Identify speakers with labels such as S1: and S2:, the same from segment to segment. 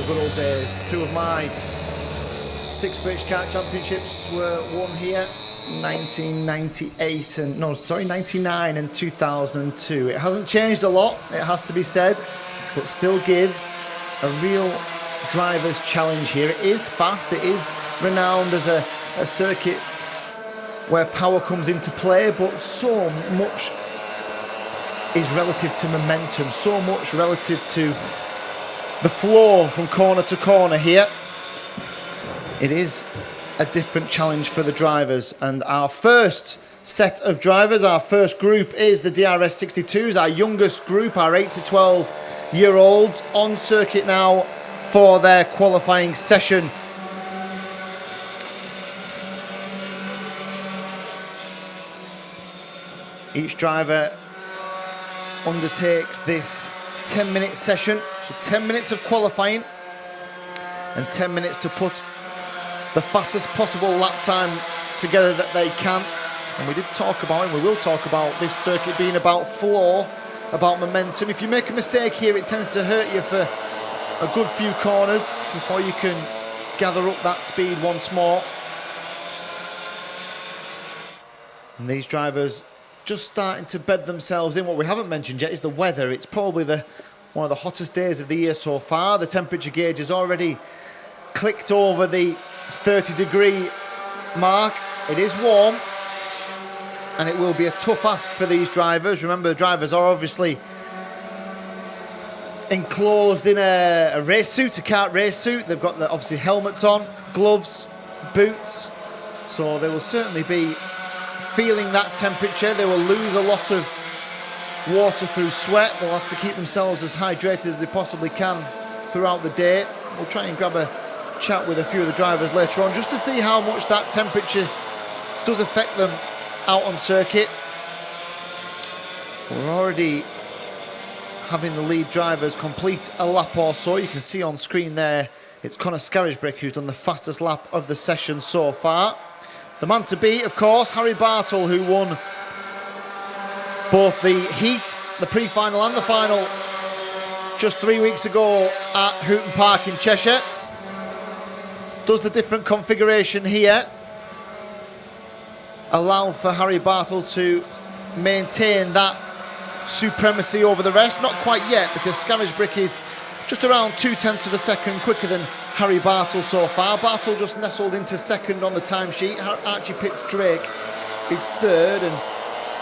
S1: good old days. Two of my 6 British Kart Championships were won here. 1999 and 2002. It hasn't changed a lot, it has to be said, but still gives a real driver's challenge here. It is fast, it is renowned as a circuit where power comes into play, but so much is relative to momentum, so much relative to the flow from corner to corner here. It is a different challenge for the drivers, and our first set of drivers, our first group, is the DRS62s, our youngest group, our 8 to 12 year olds on circuit now for their qualifying session. Each driver undertakes this 10-minute session, so 10 minutes of qualifying and 10 minutes to put the fastest possible lap time together that they can. And we did talk about, and we will talk about, this circuit being about flow, about momentum. If you make a mistake here, it tends to hurt you for a good few corners before you can gather up that speed once more. And these drivers just starting to bed themselves in. What we haven't mentioned yet is the weather. It's probably one of the hottest days of the year so far. The temperature gauge has already clicked over the 30-degree mark. It is warm, and it will be a tough ask for these drivers. Remember, the drivers are obviously enclosed in a race suit, a kart race suit. They've got obviously helmets on, gloves, boots, so they will certainly be feeling that temperature. They will lose a lot of water through sweat. They'll have to keep themselves as hydrated as they possibly can throughout the day. We'll try and grab a chat with a few of the drivers later on just to see how much that temperature does affect them out on circuit. We're already having the lead drivers complete a lap or so. You can see on screen there, it's Conor Scarisbrick who's done the fastest lap of the session so far. The man to beat, of course, Harry Bartle, who won both the heat, the pre-final and the final just 3 weeks ago at Houghton Park in Cheshire. Does the different configuration here allow for Harry Bartle to maintain that supremacy over the rest? Not quite yet, because Scarisbrick is just around 0.2 of a second quicker than Harry Bartle so far. Bartle just nestled into second on the timesheet. Archie Pitts-Drake is third, and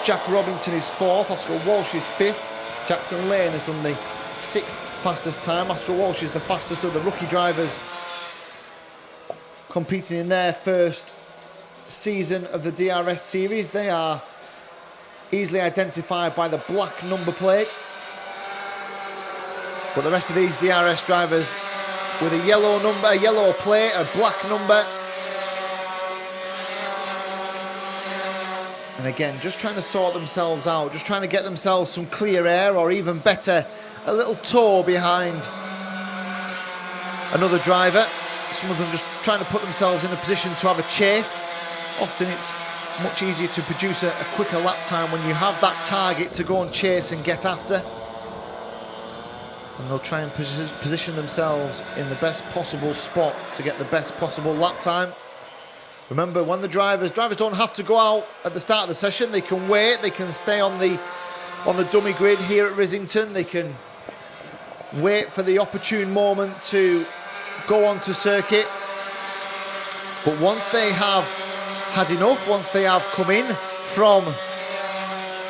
S1: Jack Robinson is fourth. Oscar Walsh is fifth. Jackson Lane has done the 6th fastest time. Oscar Walsh is the fastest of the rookie drivers competing in their first season of the DRS series. They are easily identified by the black number plate, but the rest of these DRS drivers with a yellow number, a yellow plate, a black number. And again, just trying to sort themselves out, just trying to get themselves some clear air, or even better, a little toe behind another driver. Some of them just trying to put themselves in a position to have a chase. Often it's much easier to produce a quicker lap time when you have that target to go and chase and get after. And they'll try and position themselves in the best possible spot to get the best possible lap time. Remember, when the drivers don't have to go out at the start of the session. They can wait, they can stay on the dummy grid here at Rissington. They can wait for the opportune moment to go onto circuit. But once they have had enough, once they have come in from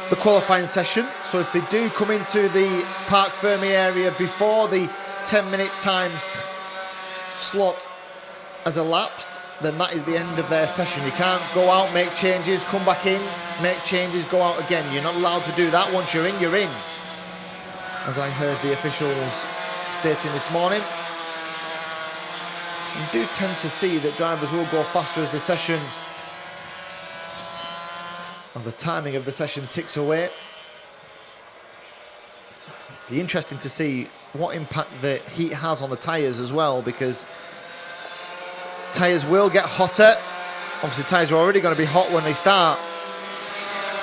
S1: the qualifying session, so if they do come into the Parc Fermé area before the 10-minute time slot has elapsed, then that is the end of their session. You can't go out, make changes, come back in, make changes, go out again. You're not allowed to do that. Once you're in, you're in, as I heard the officials stating this morning. You do tend to see that drivers will go faster as the session, or the timing of the session ticks away. Be interesting to see what impact the heat has on the tyres as well, because tyres will get hotter. Obviously, tyres are already going to be hot when they start,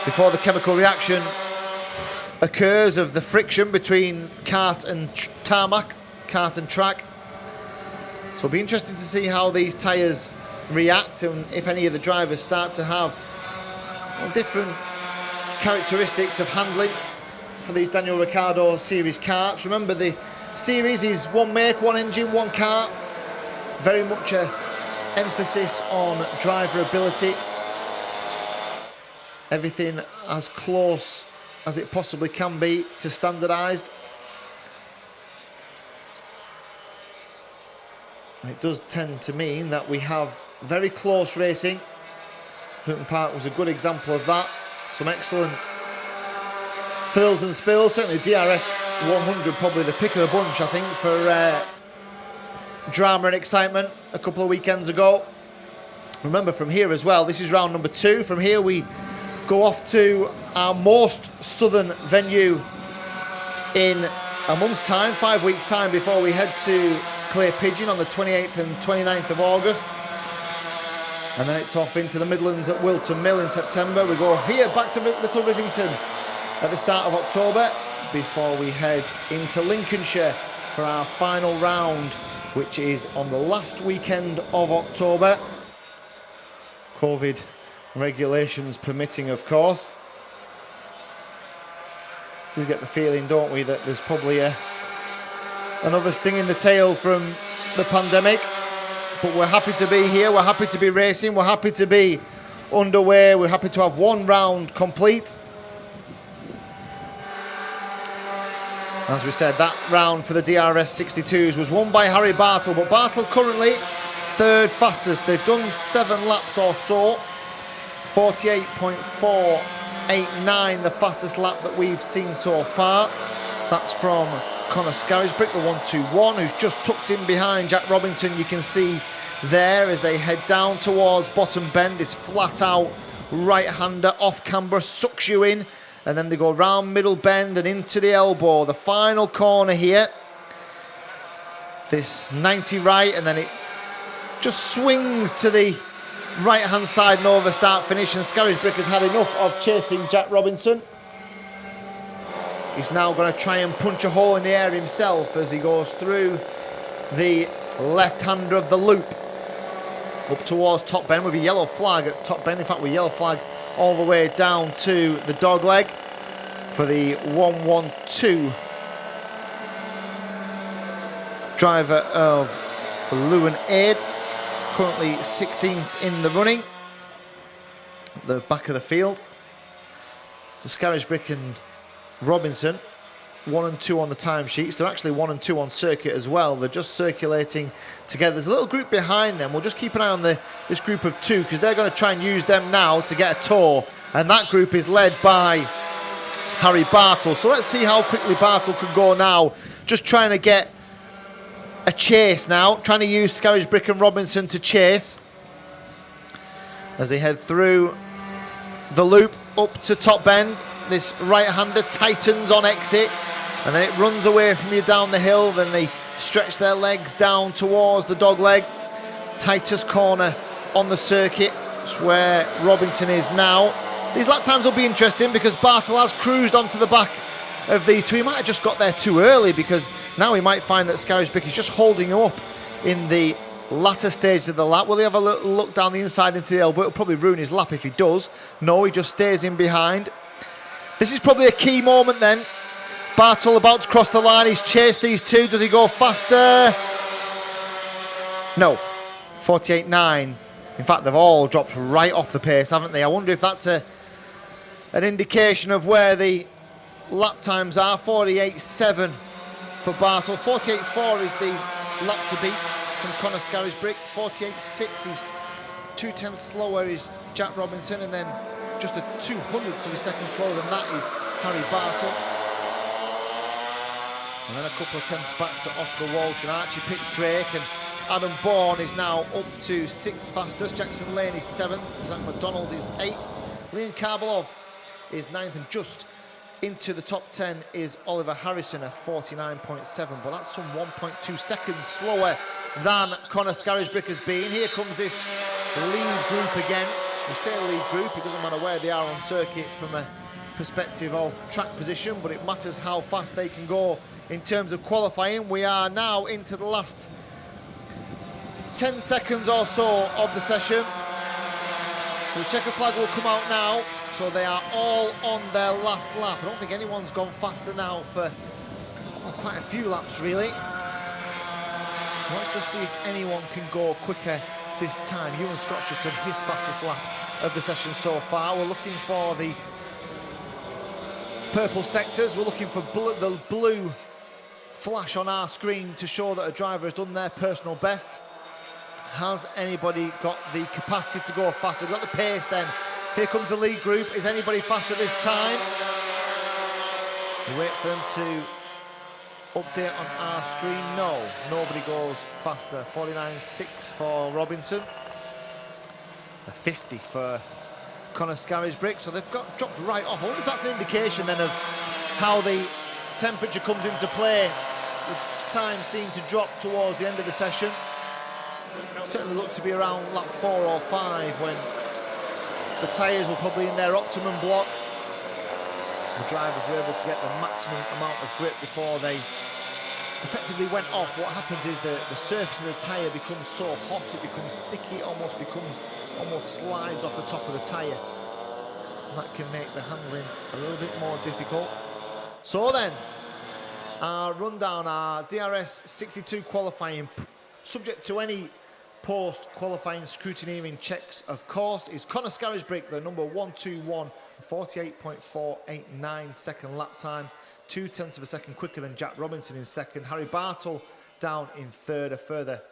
S1: before the chemical reaction occurs of the friction between kart and tarmac, kart and track. So it'll be interesting to see how these tyres react and if any of the drivers start to have different characteristics of handling for these Daniel Ricciardo Series karts. Remember, the series is one make, one engine, one kart. Very much a emphasis on driver ability. Everything as close as it possibly can be to standardised. And it does tend to mean that we have very close racing. Houghton Park was a good example of that. Some excellent thrills and spills. Certainly DRS100 probably the pick of the bunch, I think, for drama and excitement a couple of weekends ago. Remember, from here as well, this is round number 2. From here we go off to our most southern venue in a month's time, 5 weeks' time, before we head to Clay Pigeon on the 28th and 29th of August. And then it's off into the Midlands at Wilton Mill in September. We go here back to Little Rissington at the start of October before we head into Lincolnshire for our final round, which is on the last weekend of October. COVID regulations permitting, of course. We get the feeling, don't we, that there's probably another sting in the tail from the pandemic. But we're happy to be here, we're happy to be racing, we're happy to be underway, we're happy to have one round complete. As we said, that round for the DRS62s was won by Harry Bartle, but Bartle currently third fastest. They've done 7 laps or so. 48.489, the fastest lap that we've seen so far. That's from Conor Scarisbrick, the 121, who's just tucked in behind Jack Robinson. You can see there as they head down towards bottom bend. This flat out right-hander off camber sucks you in, and then they go round middle bend and into the elbow. The final corner here, this 90 right, and then it just swings to the right-hand side and over start finish, and Scarisbrick has had enough of chasing Jack Robinson. He's now going to try and punch a hole in the air himself as he goes through the left-hander of the loop up towards top bend with a yellow flag at top bend. In fact, with yellow flag all the way down to the dog leg for the 112 driver of Lewin Aid, currently 16th in the running, the back of the field. So Scarisbrick and Robinson, 1 and 2 on the timesheets. They're actually 1 and 2 on circuit as well. They're just circulating together. There's a little group behind them. We'll just keep an eye on this group of 2 because they're going to try and use them now to get a tour. And that group is led by Harry Bartle. So let's see how quickly Bartle can go now. Just trying to get a chase now. Trying to use Scarisbrick and Robinson to chase as they head through the loop up to top bend. This right-hander tightens on exit, and then it runs away from you down the hill. Then they stretch their legs down towards the dog leg. Tightest corner on the circuit. It's where Robinson is now. These lap times will be interesting because Bartle has cruised onto the back of these 2. He might have just got there too early because now we might find that Scarisbrick is just holding him up in the latter stage of the lap. Will he have a little look down the inside into the elbow? It'll probably ruin his lap if he does. No, he just stays in behind. This is probably a key moment then. Bartle about to cross the line. He's chased these 2. Does he go faster? No. 48.9. In fact, they've all dropped right off the pace, haven't they? I wonder if that's an indication of where the lap times are. 48.7 for Bartle. 48.4 is the lap to beat from Conor Scarisbrick. 48.6 is 2/10 slower is Jack Robinson, and then just a 200th of a second slower than that is Harry Bartle. And then a couple of tenths back to Oscar Walsh and Archie Pitts-Drake, and Adam Bourne is now up to 6th fastest. Jackson Lane is 7th. Zach McDonald is 8th. Leon Karbalov is 9th, and just into the top 10 is Oliver Harrison at 49.7, but that's some 1.2 seconds slower than Conor Scarisbrick has been. Here comes this lead group again. We say lead group, it doesn't matter where they are on circuit from a perspective of track position, but it matters how fast they can go in terms of qualifying. We are now into the last 10 seconds or so of the session. So the checker flag will come out now. So they are all on their last lap. I don't think anyone's gone faster now for quite a few laps, really. So let's just see if anyone can go quicker this time. Ewan Scott's just done his fastest lap of the session so far. We're looking for the purple sectors. We're looking for the blue flash on our screen to show that a driver has done their personal best. Has anybody got the capacity to go faster? Got the pace then. Here comes the lead group. Is anybody faster this time? We wait for them to update on our screen. No, nobody goes faster. 49.6 for Robinson. A 50 for Connor Scarisbrick. So they've got dropped right off. I wonder if that's an indication then of how the temperature comes into play. The time seemed to drop towards the end of the session. Certainly looked to be around lap 4 or 5 when the tyres were probably in their optimum block. The drivers were able to get the maximum amount of grip before they effectively went off. What happens is the surface of the tyre becomes so hot, it becomes sticky, almost slides off the top of the tyre. And that can make the handling a little bit more difficult. So then, our rundown, our DRS62 qualifying, subject to any post-qualifying scrutineering checks, of course, is Connor Scarisbrick, the number 121, 48.489 second lap time, 0.2 of a second quicker than Jack Robinson in second. Harry Bartle down in third, a further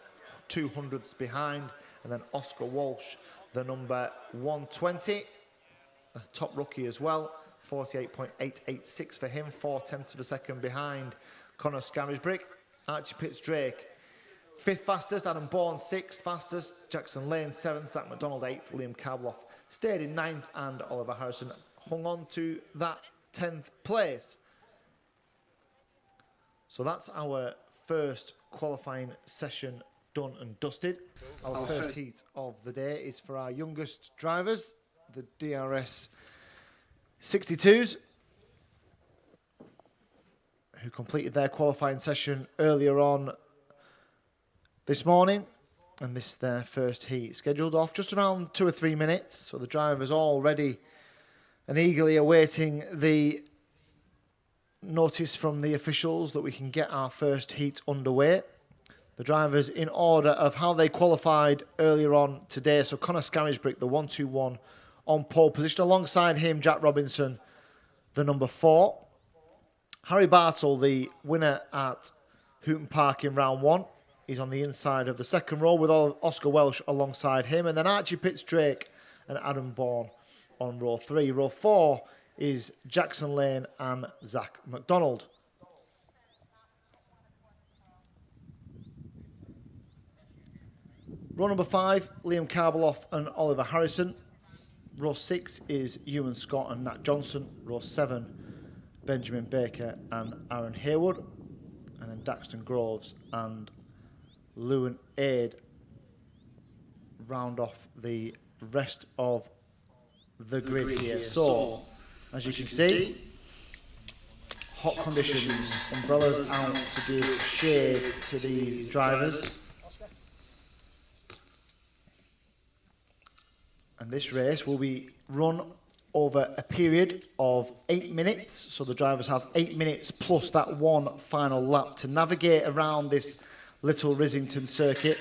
S1: 200ths behind. And then Oscar Walsh, the number 120, a top rookie as well, 48.886 for him, 0.4 of a second behind Connor Scarisbrick. Archie Pitts-Drake, 5th fastest, Adam Bourne 6th fastest, Jackson Lane 7th, Zach McDonald 8th, Liam Kabloff stayed in 9th, and Oliver Harrison hung on to that 10th place. So that's our first qualifying session done and dusted. Our first heat of the day is for our youngest drivers, the DRS62s, who completed their qualifying session earlier on this morning, and this is their first heat, scheduled off just around 2 or 3 minutes. So the drivers all ready and eagerly awaiting the notice from the officials that we can get our first heat underway. The drivers in order of how they qualified earlier on today. So Connor Scarisbrick, the 121 on pole position. Alongside him, Jack Robinson, the number 4. Harry Bartle, the winner at Hooton Park in round 1. He's on the inside of the second row with Oscar Welsh alongside him. And then Archie Pitts-Drake and Adam Bourne on row 3. Row 4 is Jackson Lane and Zach McDonald. Row number 5, Liam Kabloff and Oliver Harrison. Row 6 is Ewan Scott and Nat Johnson. Row 7, Benjamin Baker and Aaron Haywood. And then Daxton Groves and Lewin Aid round off the rest of the grid here. So, as you can see, hot conditions, umbrellas out to give shade to these drivers. And this race will be run over a period of 8 minutes. So the drivers have 8 minutes plus that one final lap to navigate around this little Rissington circuit.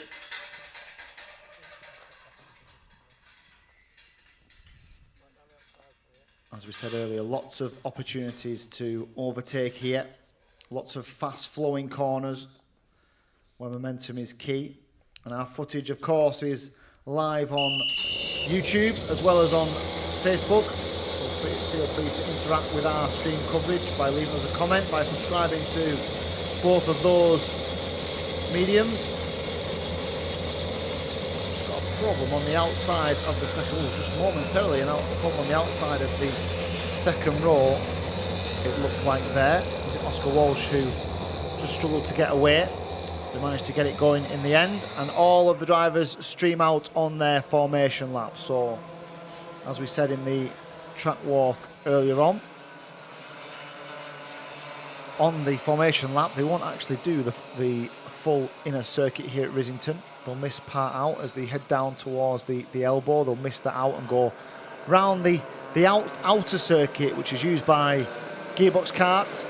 S1: As we said earlier, lots of opportunities to overtake here. Lots of fast-flowing corners where momentum is key. And our footage, of course, is live on YouTube as well as on Facebook. So feel free to interact with our stream coverage by leaving us a comment, by subscribing to both of those mediums. Just got a problem on the outside of the second, just momentarily, a problem on the outside of the second row. It looked like there. Was it Oscar Walsh who just struggled to get away? They managed to get it going in the end, and all of the drivers stream out on their formation lap. So, as we said in the track walk earlier on the formation lap, they won't actually do the full inner circuit here at Rissington. They'll miss part out as they head down towards the elbow. They'll miss that out and go round the outer circuit, which is used by gearbox karts.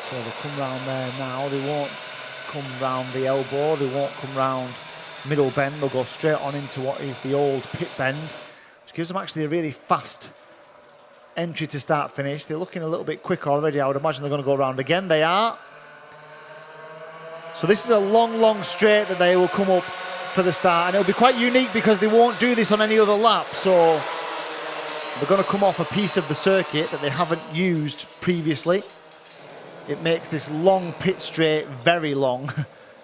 S1: So they'll come round there now. They won't come round the elbow. They won't come round middle bend. They'll go straight on into what is the old pit bend, which gives them actually a really fast entry to start finish. They're looking a little bit quick already. I would imagine they're going to go around again. They are. So this is a long straight that they will come up for the start, and it'll be quite unique because they won't do this on any other lap. So they're going to come off a piece of the circuit that they haven't used previously. It makes this long pit straight very long,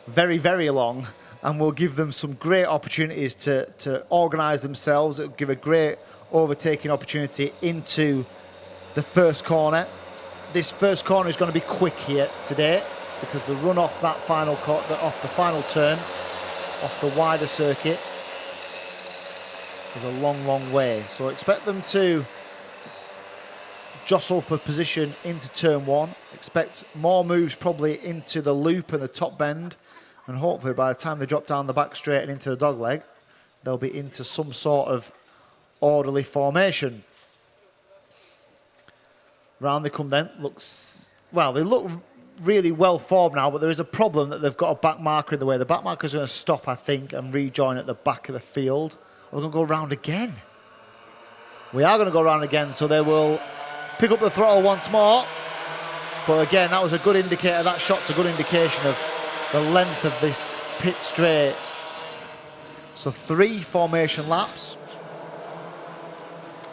S1: very long, and will give them some great opportunities to organise themselves. It'll give a great overtaking opportunity into the first corner. This first corner is going to be quick here today because the run off that off the final turn, off the wider circuit, is a long way. So expect them to jostle for position into turn one. Expect more moves probably into the loop and the top bend, and hopefully by the time they drop down the back straight and into the dogleg, they'll be into some sort of orderly formation. Round they come then. They look really well formed now, but there is a problem that they've got a back marker in the way. The back marker is going to stop, I think, and rejoin at the back of the field. We're going to go round again. We are going to go round again, so they will pick up the throttle once more. But again, that was a good indicator. That shot's a good indication of the length of this pit straight. So 3 formation laps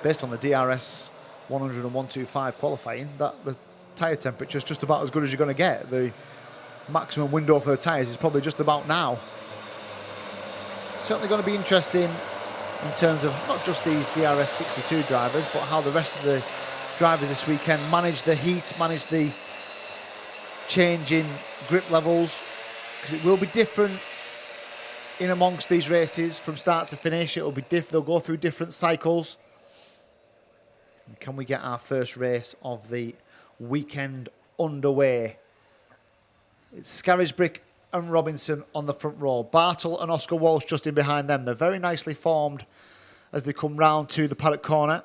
S1: based on the DRS 100 and 125 qualifying. That the tyre temperature is just about as good as you're going to get. The maximum window for the tyres is probably just about now. Certainly going to be interesting in terms of not just these DRS62 drivers, but how the rest of the drivers this weekend manage the heat, manage the change in grip levels, because it will be different in amongst these races from start to finish. It will be different. They'll go through different cycles. And can we get our first race of the weekend underway? It's Scarisbrick and Robinson on the front row. Bartle and Oscar Walsh just in behind them. They're very nicely formed as they come round to the paddock corner.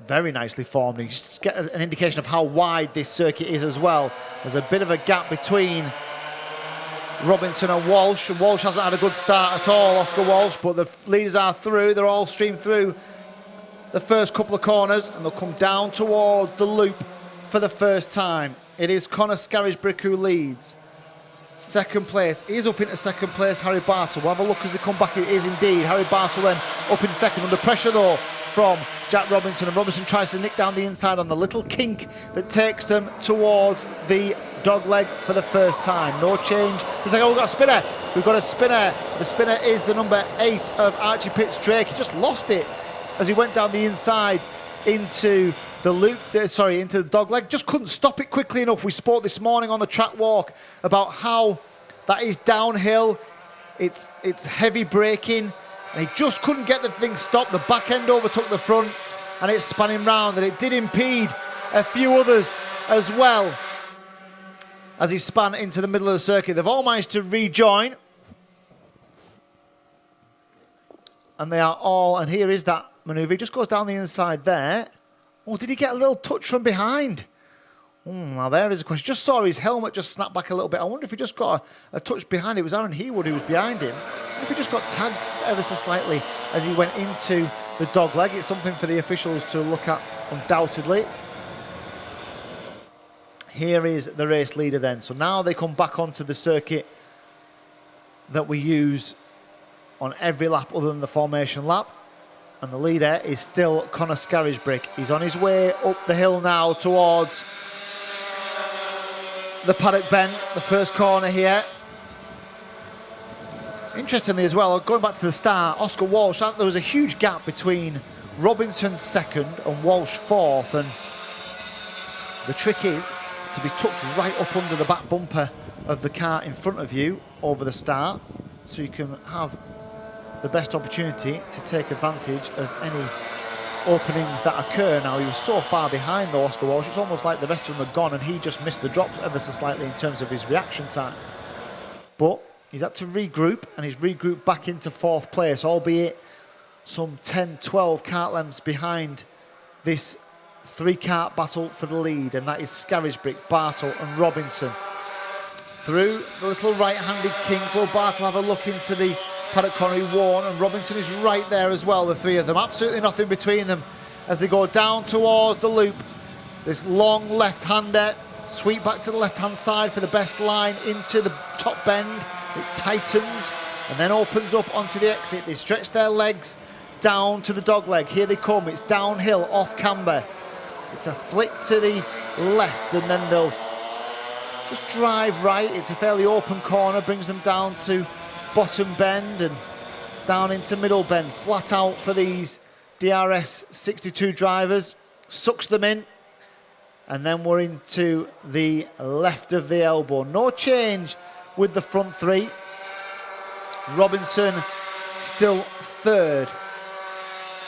S1: Very nicely formed. You just get an indication of how wide this circuit is as well. There's a bit of a gap between Robinson and Walsh. Walsh hasn't had a good start at all, Oscar Walsh, but the leaders are through. They're all streamed through the first couple of corners, and they'll come down toward the loop for the first time. It is Connor Scarisbrick who leads. Second place is up into second place, Harry Bartle. We'll have a look as we come back. It is indeed Harry Bartle then up in second. Under pressure though from Jack Robinson, and Robinson tries to nick down the inside on the little kink that takes them towards the dogleg for the first time. No change. It's like, oh, we've got a spinner. We've got a spinner. The spinner is the number 8 of Archie Pitts-Drake. He just lost it as he went down the inside into the loop, into the dogleg. Just couldn't stop it quickly enough. We spoke this morning on the track walk about how that is downhill. It's heavy braking, and he just couldn't get the thing stopped. The back end overtook the front, and it spun him round, and it did impede a few others as well as he span into the middle of the circuit. They've all managed to rejoin, and they are all, and here is that manoeuvre. He just goes down the inside there. Oh, did he get a little touch from behind? Now there is a question. Just saw his helmet just snap back a little bit. I wonder if he just got a touch behind. It was Aaron Heawood who was behind him. If he just got tagged ever so slightly as he went into the dogleg. It's something for the officials to look at, undoubtedly. Here is the race leader then. So now they come back onto the circuit that we use on every lap other than the formation lap. And the leader is still Connor Scarisbrick. He's on his way up the hill now towards the paddock bend, the first corner here. Interestingly as well, going back to the start, Oscar Walsh, there was a huge gap between Robinson second and Walsh fourth, and the trick is to be tucked right up under the back bumper of the car in front of you over the start, so you can have the best opportunity to take advantage of any openings that occur now. He was so far behind though, Oscar Walsh. It's almost like the rest of them are gone and he just missed the drop ever so slightly in terms of his reaction time. But he's had to regroup, and he's regrouped back into 4th place, albeit some 10, 12 kart lengths behind this 3-kart battle for the lead, and that is Scarisbrick, Bartle and Robinson. Through the little right-handed kink, will Bartle have a look into the paddock corner he won, and Robinson is right there as well, the 3 of them. Absolutely nothing between them as they go down towards the loop. This long left-hander, sweep back to the left-hand side for the best line into the top bend. It tightens and then opens up onto the exit. They stretch their legs down to the dogleg. Here they come. It's downhill off camber. It's a flick to the left and then they'll just drive right. It's a fairly open corner, brings them down to bottom bend and down into middle bend. Flat out for these DRS62 drivers. Sucks them in. And then we're into the left of the elbow. No change with the front 3. Robinson still 3rd.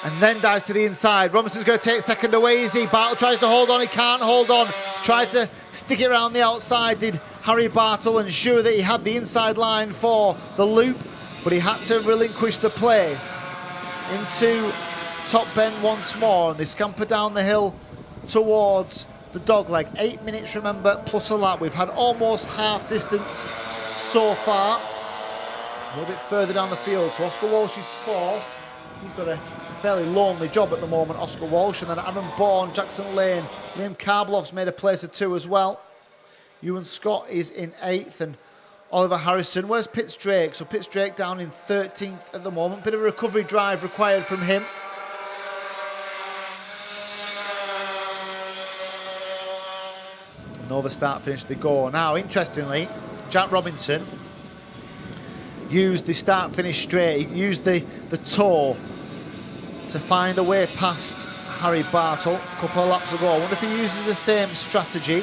S1: And then dives to the inside. Robinson's going to take 2nd away, is he? Bartle tries to hold on, he can't hold on. Tried to stick it around the outside, did Harry Bartle, ensure that he had the inside line for the loop, but he had to relinquish the place. Into top bend once more, and they scamper down the hill towards the dogleg. 8 minutes, remember, plus a lap. We've had almost half distance so far. A little bit further down the field, so Oscar Walsh is 4th. He's got a fairly lonely job at the moment, Oscar Walsh, and then Aaron Bourne, Jackson Lane, Liam Karbelov's made a place of 2 as well. Ewan Scott is in 8th, and Oliver Harrison. Where's Pitts Drake? So Pitts Drake down in 13th at the moment. Bit of a recovery drive required from him. And over start finish they go. Now, interestingly, Jack Robinson used the start finish straight. He used the toe to find a way past Harry Bartle a couple of laps ago. I wonder if he uses the same strategy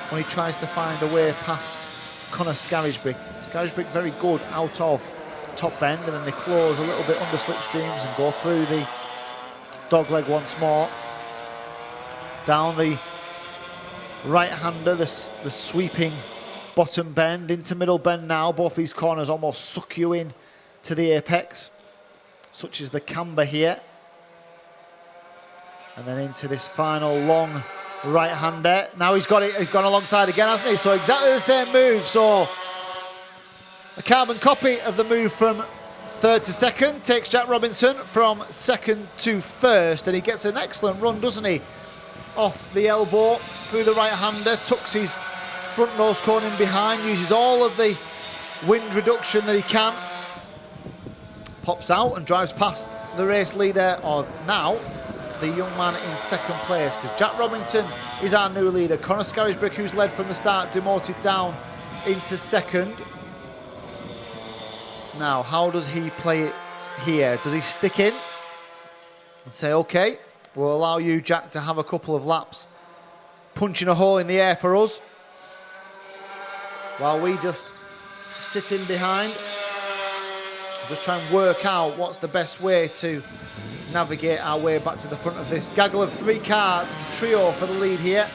S1: when he tries to find a way past Connor Scarisbrick. Scarisbrick very good out of top bend, and then they close a little bit under slipstreams and go through the dogleg once more. Down the right-hander, the sweeping bottom bend into middle bend now. Both these corners almost suck you in to the apex, such as the camber here. And then into this final long right-hander. Now he's got it, he's gone alongside again, hasn't he? So exactly the same move. So a carbon copy of the move from 3rd to 2nd takes Jack Robinson from 2nd to 1st, and he gets an excellent run, doesn't he? Off the elbow, through the right-hander, tucks his front nose cone in behind, uses all of the wind reduction that he can, pops out and drives past the race leader, or now the young man in 2nd place, because Jack Robinson is our new leader. Connor Scarisbrick, who's led from the start, demoted down into 2nd. Now, how does he play it here? Does he stick in and say, okay, we'll allow you, Jack, to have a couple of laps punching a hole in the air for us, while we just sit in behind, just try and work out what's the best way to navigate our way back to the front of this gaggle of 3 karts. It's a trio for the lead here.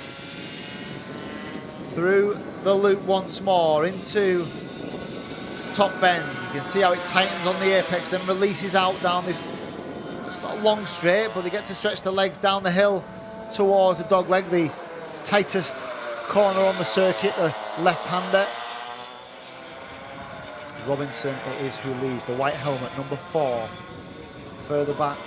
S1: Through the loop once more into top bend. You can see how it tightens on the apex, then releases out down this sort of long straight, but they get to stretch the legs down the hill towards the dogleg, the tightest corner on the circuit, the left-hander. Robinson it is who leads, the white helmet, number 4. Further back,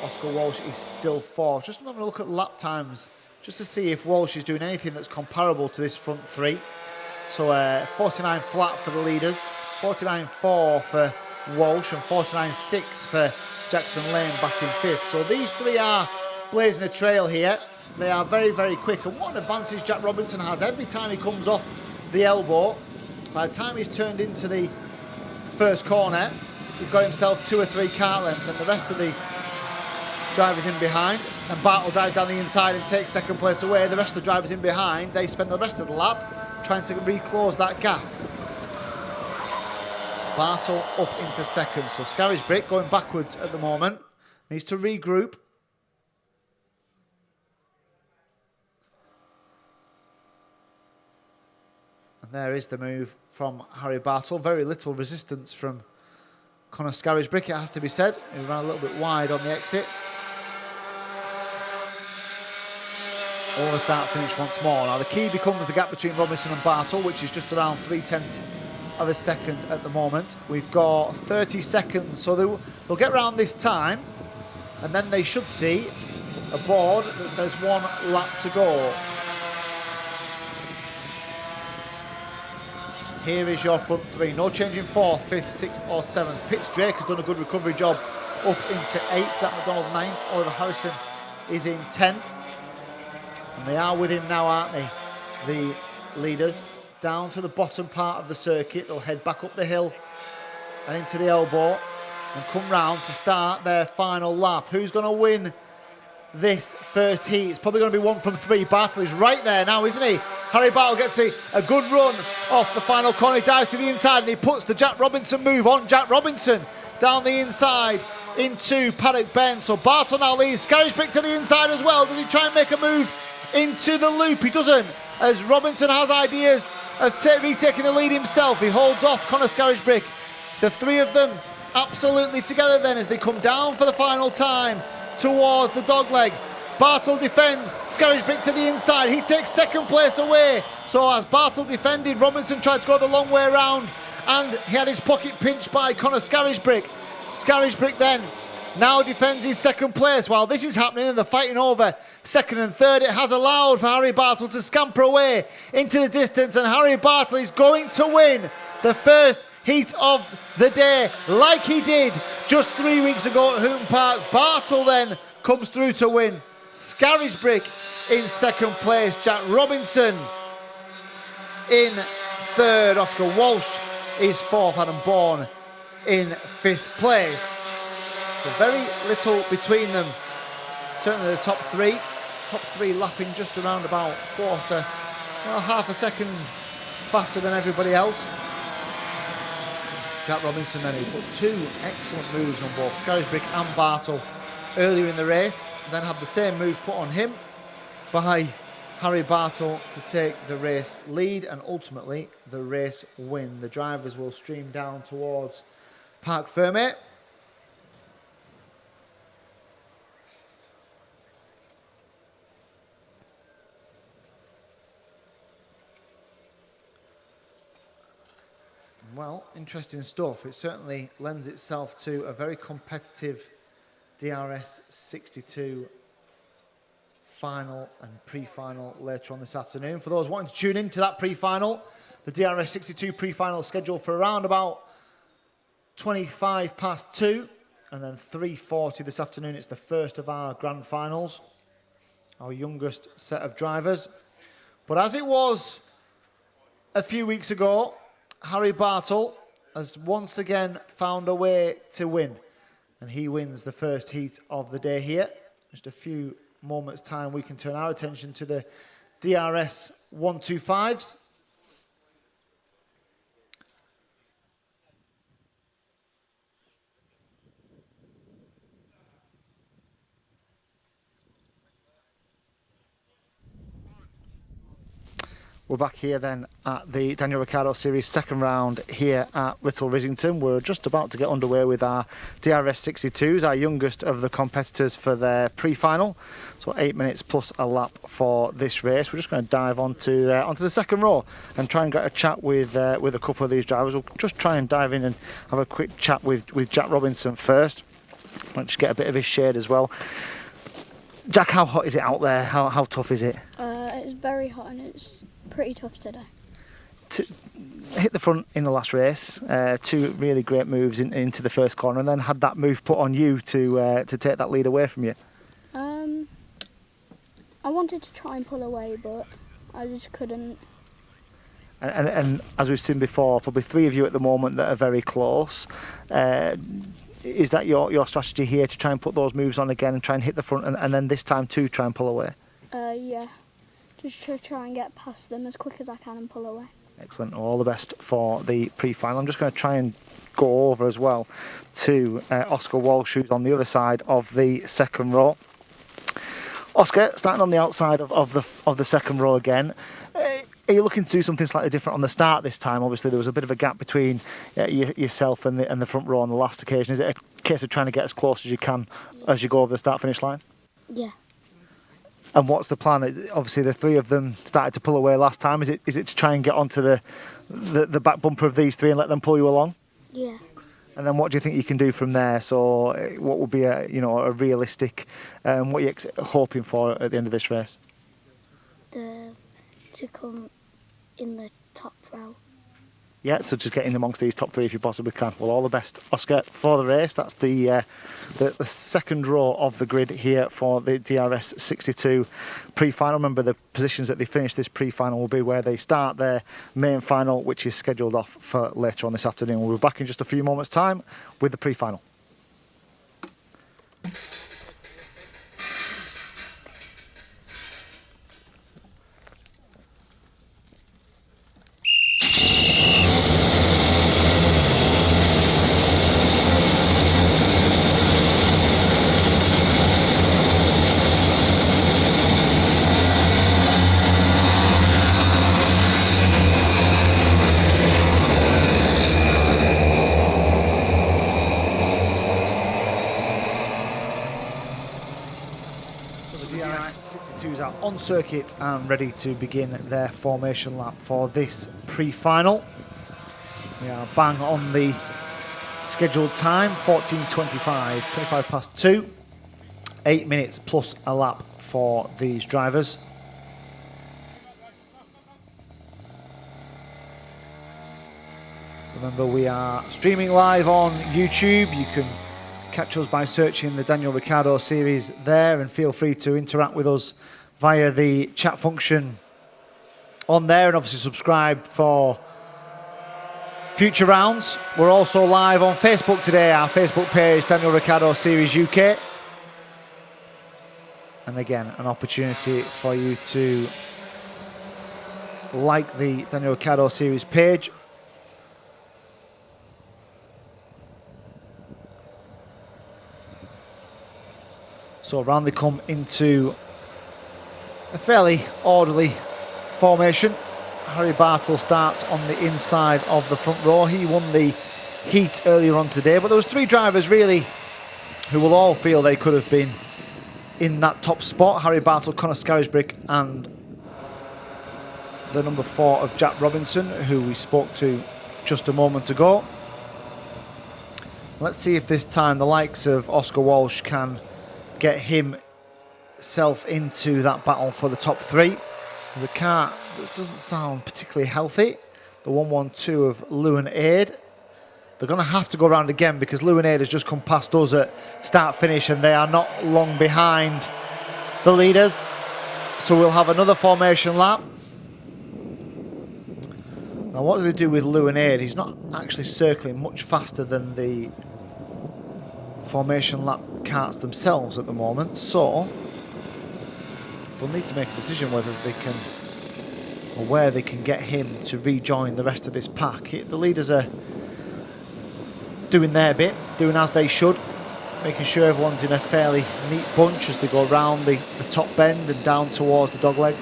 S1: Oscar Walsh is still 4th. Just having a look at lap times, just to see if Walsh is doing anything that's comparable to this front 3. So 49 flat for the leaders, 49.4 for Walsh, and 49.6 for Jackson Lane back in 5th. So these 3 are blazing a trail here. They are very, very quick, and what an advantage Jack Robinson has. Every time he comes off the elbow, by the time he's turned into the first corner, he's got himself 2 or 3 kart lengths, and the rest of the drivers in behind, and Bartle dives down the inside and takes 2nd place away. The rest of the drivers in behind, they spend the rest of the lap trying to reclose that gap. Bartle up into 2nd, so Scarisbrick going backwards at the moment, needs to regroup, And there is the move from Harry Bartle. Very little resistance from Conor Scarisbrick, it has to be said. He ran a little bit wide on the exit. All the start finish once more. Now the key becomes the gap between Robinson and Bartle, which is just around 0.3 of a second at the moment. We've got 30 seconds, so they'll get around this time, and then they should see a board that says 1 lap to go. Here is your front three. No change in 4th, 5th, 6th or 7th. Pitts Drake has done a good recovery job up into 8th. Zach McDonald 9th. Oliver Harrison is in 10th. And they are with him now, aren't they? The leaders. Down to the bottom part of the circuit. They'll head back up the hill and into the elbow and come round to start their final lap. Who's going to win this first heat? It's probably going to be 1 from 3. Bartle is right there now, isn't he? Harry Bartle gets a good run off the final corner. He dives to the inside and he puts the Jack Robinson move on Jack Robinson down the inside into Paddock Bend. So Bartle now leads. Scarisbrick to the inside as well. Does he try and make a move into the loop? He doesn't, as Robinson has ideas of retaking the lead himself. He holds off Conor Scarisbrick. The three of them absolutely together then as they come down for the final time towards the dogleg. Bartle defends, Scarisbrick to the inside. He takes second place away. So as Bartle defended, Robinson tried to go the long way around and he had his pocket pinched by Conor Scarisbrick. Scarisbrick then now defends his second place. While this is happening and they're fighting over second and third, it has allowed for Harry Bartle to scamper away into the distance, and Harry Bartle is going to win the first heat of the day like he did just 3 weeks ago at Hooton Park. Bartle then comes through to win. Scarisbrick in second place. Jack Robinson in third. Oscar Walsh is fourth. Adam Bourne in fifth place. So very little between them. Certainly the top three lapping just around about half a second faster than everybody else. Jack Robinson then, he put 2 excellent moves on both Scarisbrick and Bartle earlier in the race, then had the same move put on him by Harry Bartle to take the race lead and ultimately the race win. The drivers will stream down towards Parc Fermé. Well, interesting stuff. It certainly lends itself to a very competitive DRS62 final and pre-final later on this afternoon. For those wanting to tune in to that pre-final, the DRS62 pre-final is scheduled for around about 2:25 and then 3:40 this afternoon. It's the first of our grand finals, our youngest set of drivers. But as it was a few weeks ago, Harry Bartle has once again found a way to win. And he wins the first heat of the day here. Just a few moments' time, we can turn our attention to the DRS 125s. We're back here then at the Daniel Ricciardo Series second round here at Little Rissington. We're just about to get underway with our DRS62s, our youngest of the competitors for their pre-final. So 8 minutes plus a lap for this race. We're just going to dive onto the second row and try and get a chat with a couple of these drivers. We'll just try and dive in and have a quick chat with Jack Robinson first. Let's just get a bit of his shade as well. Jack, how hot is it out there? How tough is it?
S2: It's very hot and it's pretty tough today.
S1: To hit the front in the last race, 2 really great moves into the first corner, and then had that move put on you to take that lead away from you.
S2: I wanted to try and pull away, but I just couldn't.
S1: And as we've seen before, probably 3 of you at the moment that are very close. Is that your strategy here, to try and put those moves on again and try and hit the front, and then this time too try and pull away?
S2: Yeah. Just to try and get past them as quick as I can and pull away.
S1: Excellent. All the best for the pre-final. I'm just going to try and go over as well to Oscar Walsh, who's on the other side of the second row. Oscar, starting on the outside of the second row again.
S3: Are you looking to do something slightly different on the start this time? Obviously, there was a bit of a gap between yourself and the front row on the last occasion. Is it a case of trying to get as close as you can as you go over the start-finish line?
S2: Yeah.
S3: And what's the plan? Obviously, the three of them started to pull away last time. Is it to try and get onto the back bumper of these three and let them pull you along?
S2: Yeah.
S3: And then what do you think you can do from there? So what would be a realistic, what are you hoping for at the end of this race?
S2: To come in the top row.
S3: Yeah, so just get in amongst these top three if you possibly can. Well, all the best, Oscar, for the race. That's the second row of the grid here for the DRS62 pre-final. Remember, the positions that they finish this pre-final will be where they start their main final, which is scheduled off for later on this afternoon. We'll be back in just a few moments' time with the pre-final. Are on circuit and ready to begin their formation lap for this pre-final. We are bang on the scheduled time, 14:25, 25 past 2, 8 minutes plus a lap for these drivers. Remember, we are streaming live on YouTube. You can catch us by searching the Daniel Ricciardo Series there, and feel free to interact with us via the chat function on there, and obviously subscribe for future rounds. We're also live on Facebook today, our Facebook page, Daniel Ricciardo Series UK. And again, an opportunity for you to like the Daniel Ricciardo Series page. So around they come into a fairly orderly formation. Harry Bartle starts on the inside of the front row. He won the heat earlier on today, but there was three drivers really who will all feel they could have been in that top spot. Harry Bartle, Conor Scarisbrick and the number 4 of Jack Robinson, who we spoke to just a moment ago. Let's see if this time the likes of Oscar Walsh can get himself into that battle for the top 3. There's a car that doesn't sound particularly healthy. The 112 of Lewin Aid. They're going to have to go around again because Lewin Aid has just come past us at start-finish and they are not long behind the leaders. So we'll have another formation lap. Now what do they do with Lewin Aid? He's not actually circling much faster than the formation lap karts themselves at the moment, so they'll need to make a decision whether they can, or where they can get him to rejoin the rest of this pack. The leaders are doing their bit, doing as they should, making sure everyone's in a fairly neat bunch as they go round the top bend and down towards the dogleg.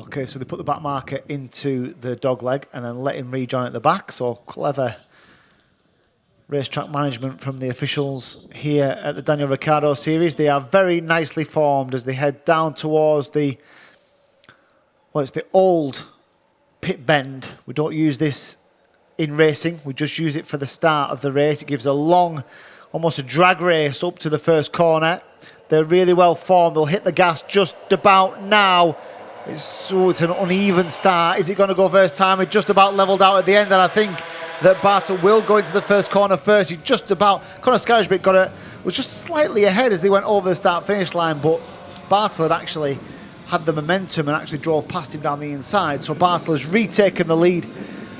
S3: Okay, so they put the back marker into the dogleg and then let him rejoin at the back. So clever racetrack management from the officials here at the Daniel Ricciardo Series. They are very nicely formed as they head down towards the, well, it's the old pit bend. We don't use this in racing. We just use it for the start of the race. It gives a long, almost a drag race up to the first corner. They're really well formed. They'll hit the gas just about now. It's an uneven start. Is it going to go first time? It just about levelled out at the end, and I think that Bartle will go into the first corner first. He just about, Conor Scarisbrick was just slightly ahead as they went over the start-finish line, but Bartle had actually had the momentum and actually drove past him down the inside. So Bartle has retaken the lead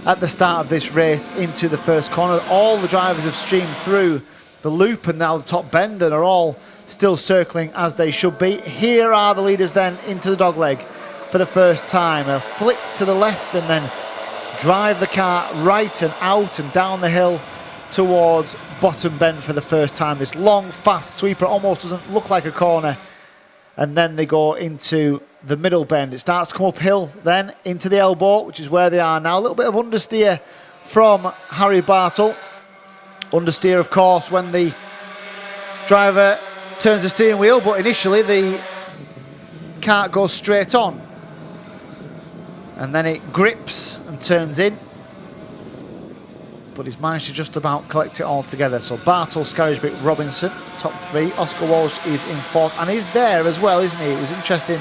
S3: at the start of this race into the first corner. All the drivers have streamed through the loop and now the top bend and are all still circling as they should be. Here are the leaders then into the dogleg for the first time. A flick to the left and then drive the car right and out and down the hill towards bottom bend for the first time. This long, fast sweeper almost doesn't look like a corner. And then they go into the middle bend. It starts to come uphill then into the elbow, which is where they are now. A little bit of understeer from Harry Bartle. Understeer, of course, when the driver turns the steering wheel, but initially the kart goes straight on. And then it grips and turns in. But he's managed to just about collect it all together. So Bartle, Scarisbrick, Robinson, top three. Oscar Walsh is in fourth and he's there as well, isn't he? It was interesting.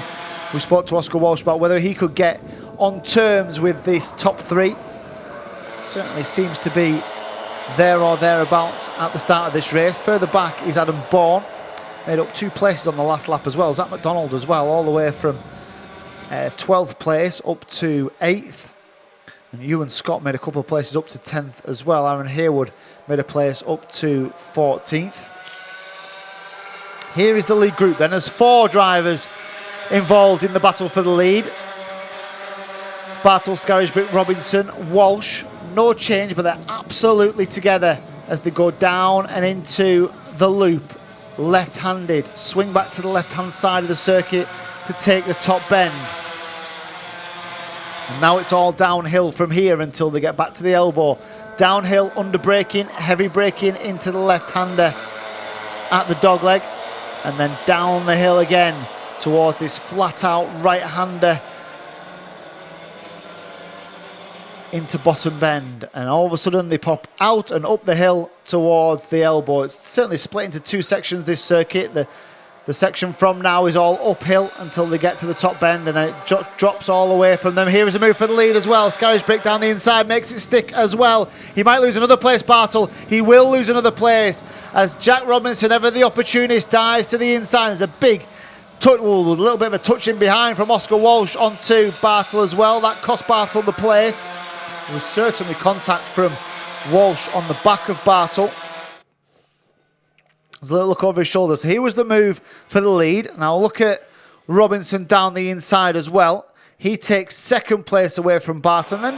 S3: We spoke to Oscar Walsh about whether he could get on terms with this top three. Certainly seems to be there or thereabouts at the start of this race. Further back is Adam Bourne. Made up 2 places on the last lap as well. Zach McDonald as well, all the way from 12th place up to 8th. And Ewan Scott made a couple of places up to 10th as well. Aaron Haywood made a place up to 14th. Here is the lead group then. There's 4 drivers involved in the battle for the lead. Bartle, Scarisbrick, Robinson, Walsh. No change, but they're absolutely together as they go down and into the loop. Left-handed. Swing back to the left-hand side of the circuit to take the top bend. And now it's all downhill from here until they get back to the elbow. Downhill, under braking, heavy braking into the left-hander at the dogleg. And then down the hill again towards this flat-out right-hander into bottom bend. And all of a sudden they pop out and up the hill towards the elbow. It's certainly split into 2 sections, this circuit. The section from now is all uphill until they get to the top bend, and then it drops all away from them. Here is a move for the lead as well. Scarisbrick down the inside makes it stick as well. He might lose another place, Bartle. He will lose another place as Jack Robinson, ever the opportunist, dives to the inside. There's a big touch, a little bit of a touch in behind from Oscar Walsh onto Bartle as well. That cost Bartle the place. There was certainly contact from Walsh on the back of Bartle. There's a little look over his shoulder. So here was the move for the lead. Now look at Robinson down the inside as well. He takes 2nd place away from Bartle, and then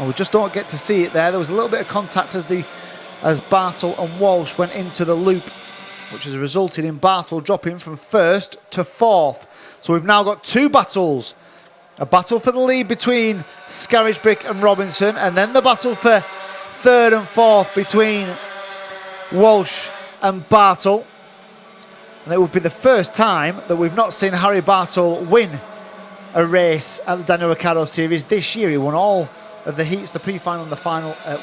S3: we just don't get to see it there. There was a little bit of contact as Bartle and Walsh went into the loop, which has resulted in Bartle dropping from 1st to 4th. So we've now got 2 battles. A battle for the lead between Scarisbrick and Robinson, and then the battle for 3rd and 4th between Walsh and Bartle. And it would be the first time that we've not seen Harry Bartle win a race at the Daniel Ricciardo Series this year. He won all of the heats, the pre-final and the final at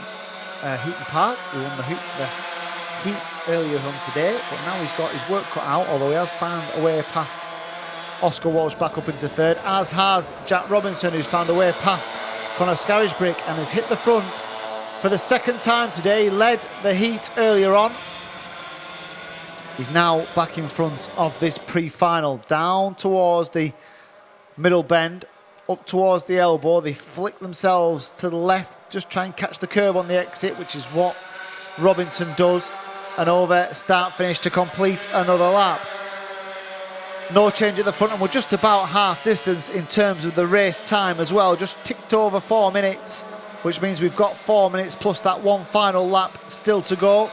S3: Hooton Park. He won the heat earlier on today, but now he's got his work cut out, although he has found a way past Oscar Walsh back up into 3rd, as has Jack Robinson, who's found a way past Conor Scarisbrick and has hit the front for the 2nd time today. He led the heat earlier on. He's now back in front of this pre-final, down towards the middle bend, up towards the elbow. They flick themselves to the left, just try and catch the curb on the exit, which is what Robinson does. And over, start, finish to complete another lap. No change at the front, and we're just about half distance in terms of the race time as well. Just ticked over 4 minutes, which means we've got 4 minutes plus that one final lap still to go.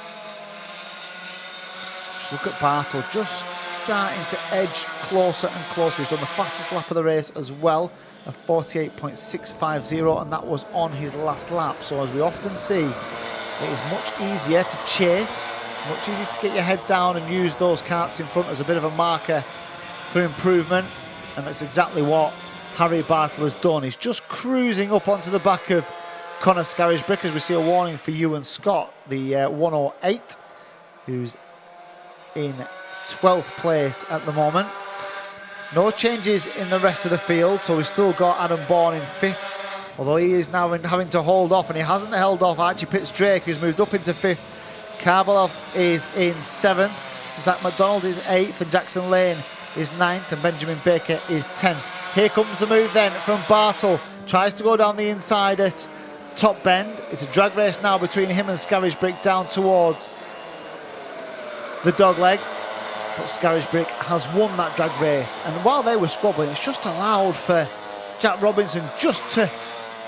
S3: Just look at Bartle just starting to edge closer and closer. He's done the fastest lap of the race as well, a 48.650, and that was on his last lap. So as we often see, it is much easier to chase, much easier to get your head down and use those karts in front as a bit of a marker for improvement, and that's exactly what Harry Bartle has done. He's just cruising up onto the back of Conor Scarisbrick as we see a warning for Ewan Scott, the 108, who's in 12th place at the moment. No changes in the rest of the field, so we've still got Adam Bourne in 5th, although he is now having to hold off, and he hasn't held off Archie Pitts-Drake, who's moved up into 5th. Karvalov is in 7th, Zach McDonald is 8th, and Jackson Lane is 9th, and Benjamin Baker is 10th. Here comes the move then from Bartle. Tries to go down the inside at top bend. It's a drag race now between him and Scarisbrick down towards the dogleg. But Scarisbrick has won that drag race. And while they were squabbling, it's just allowed for Jack Robinson just to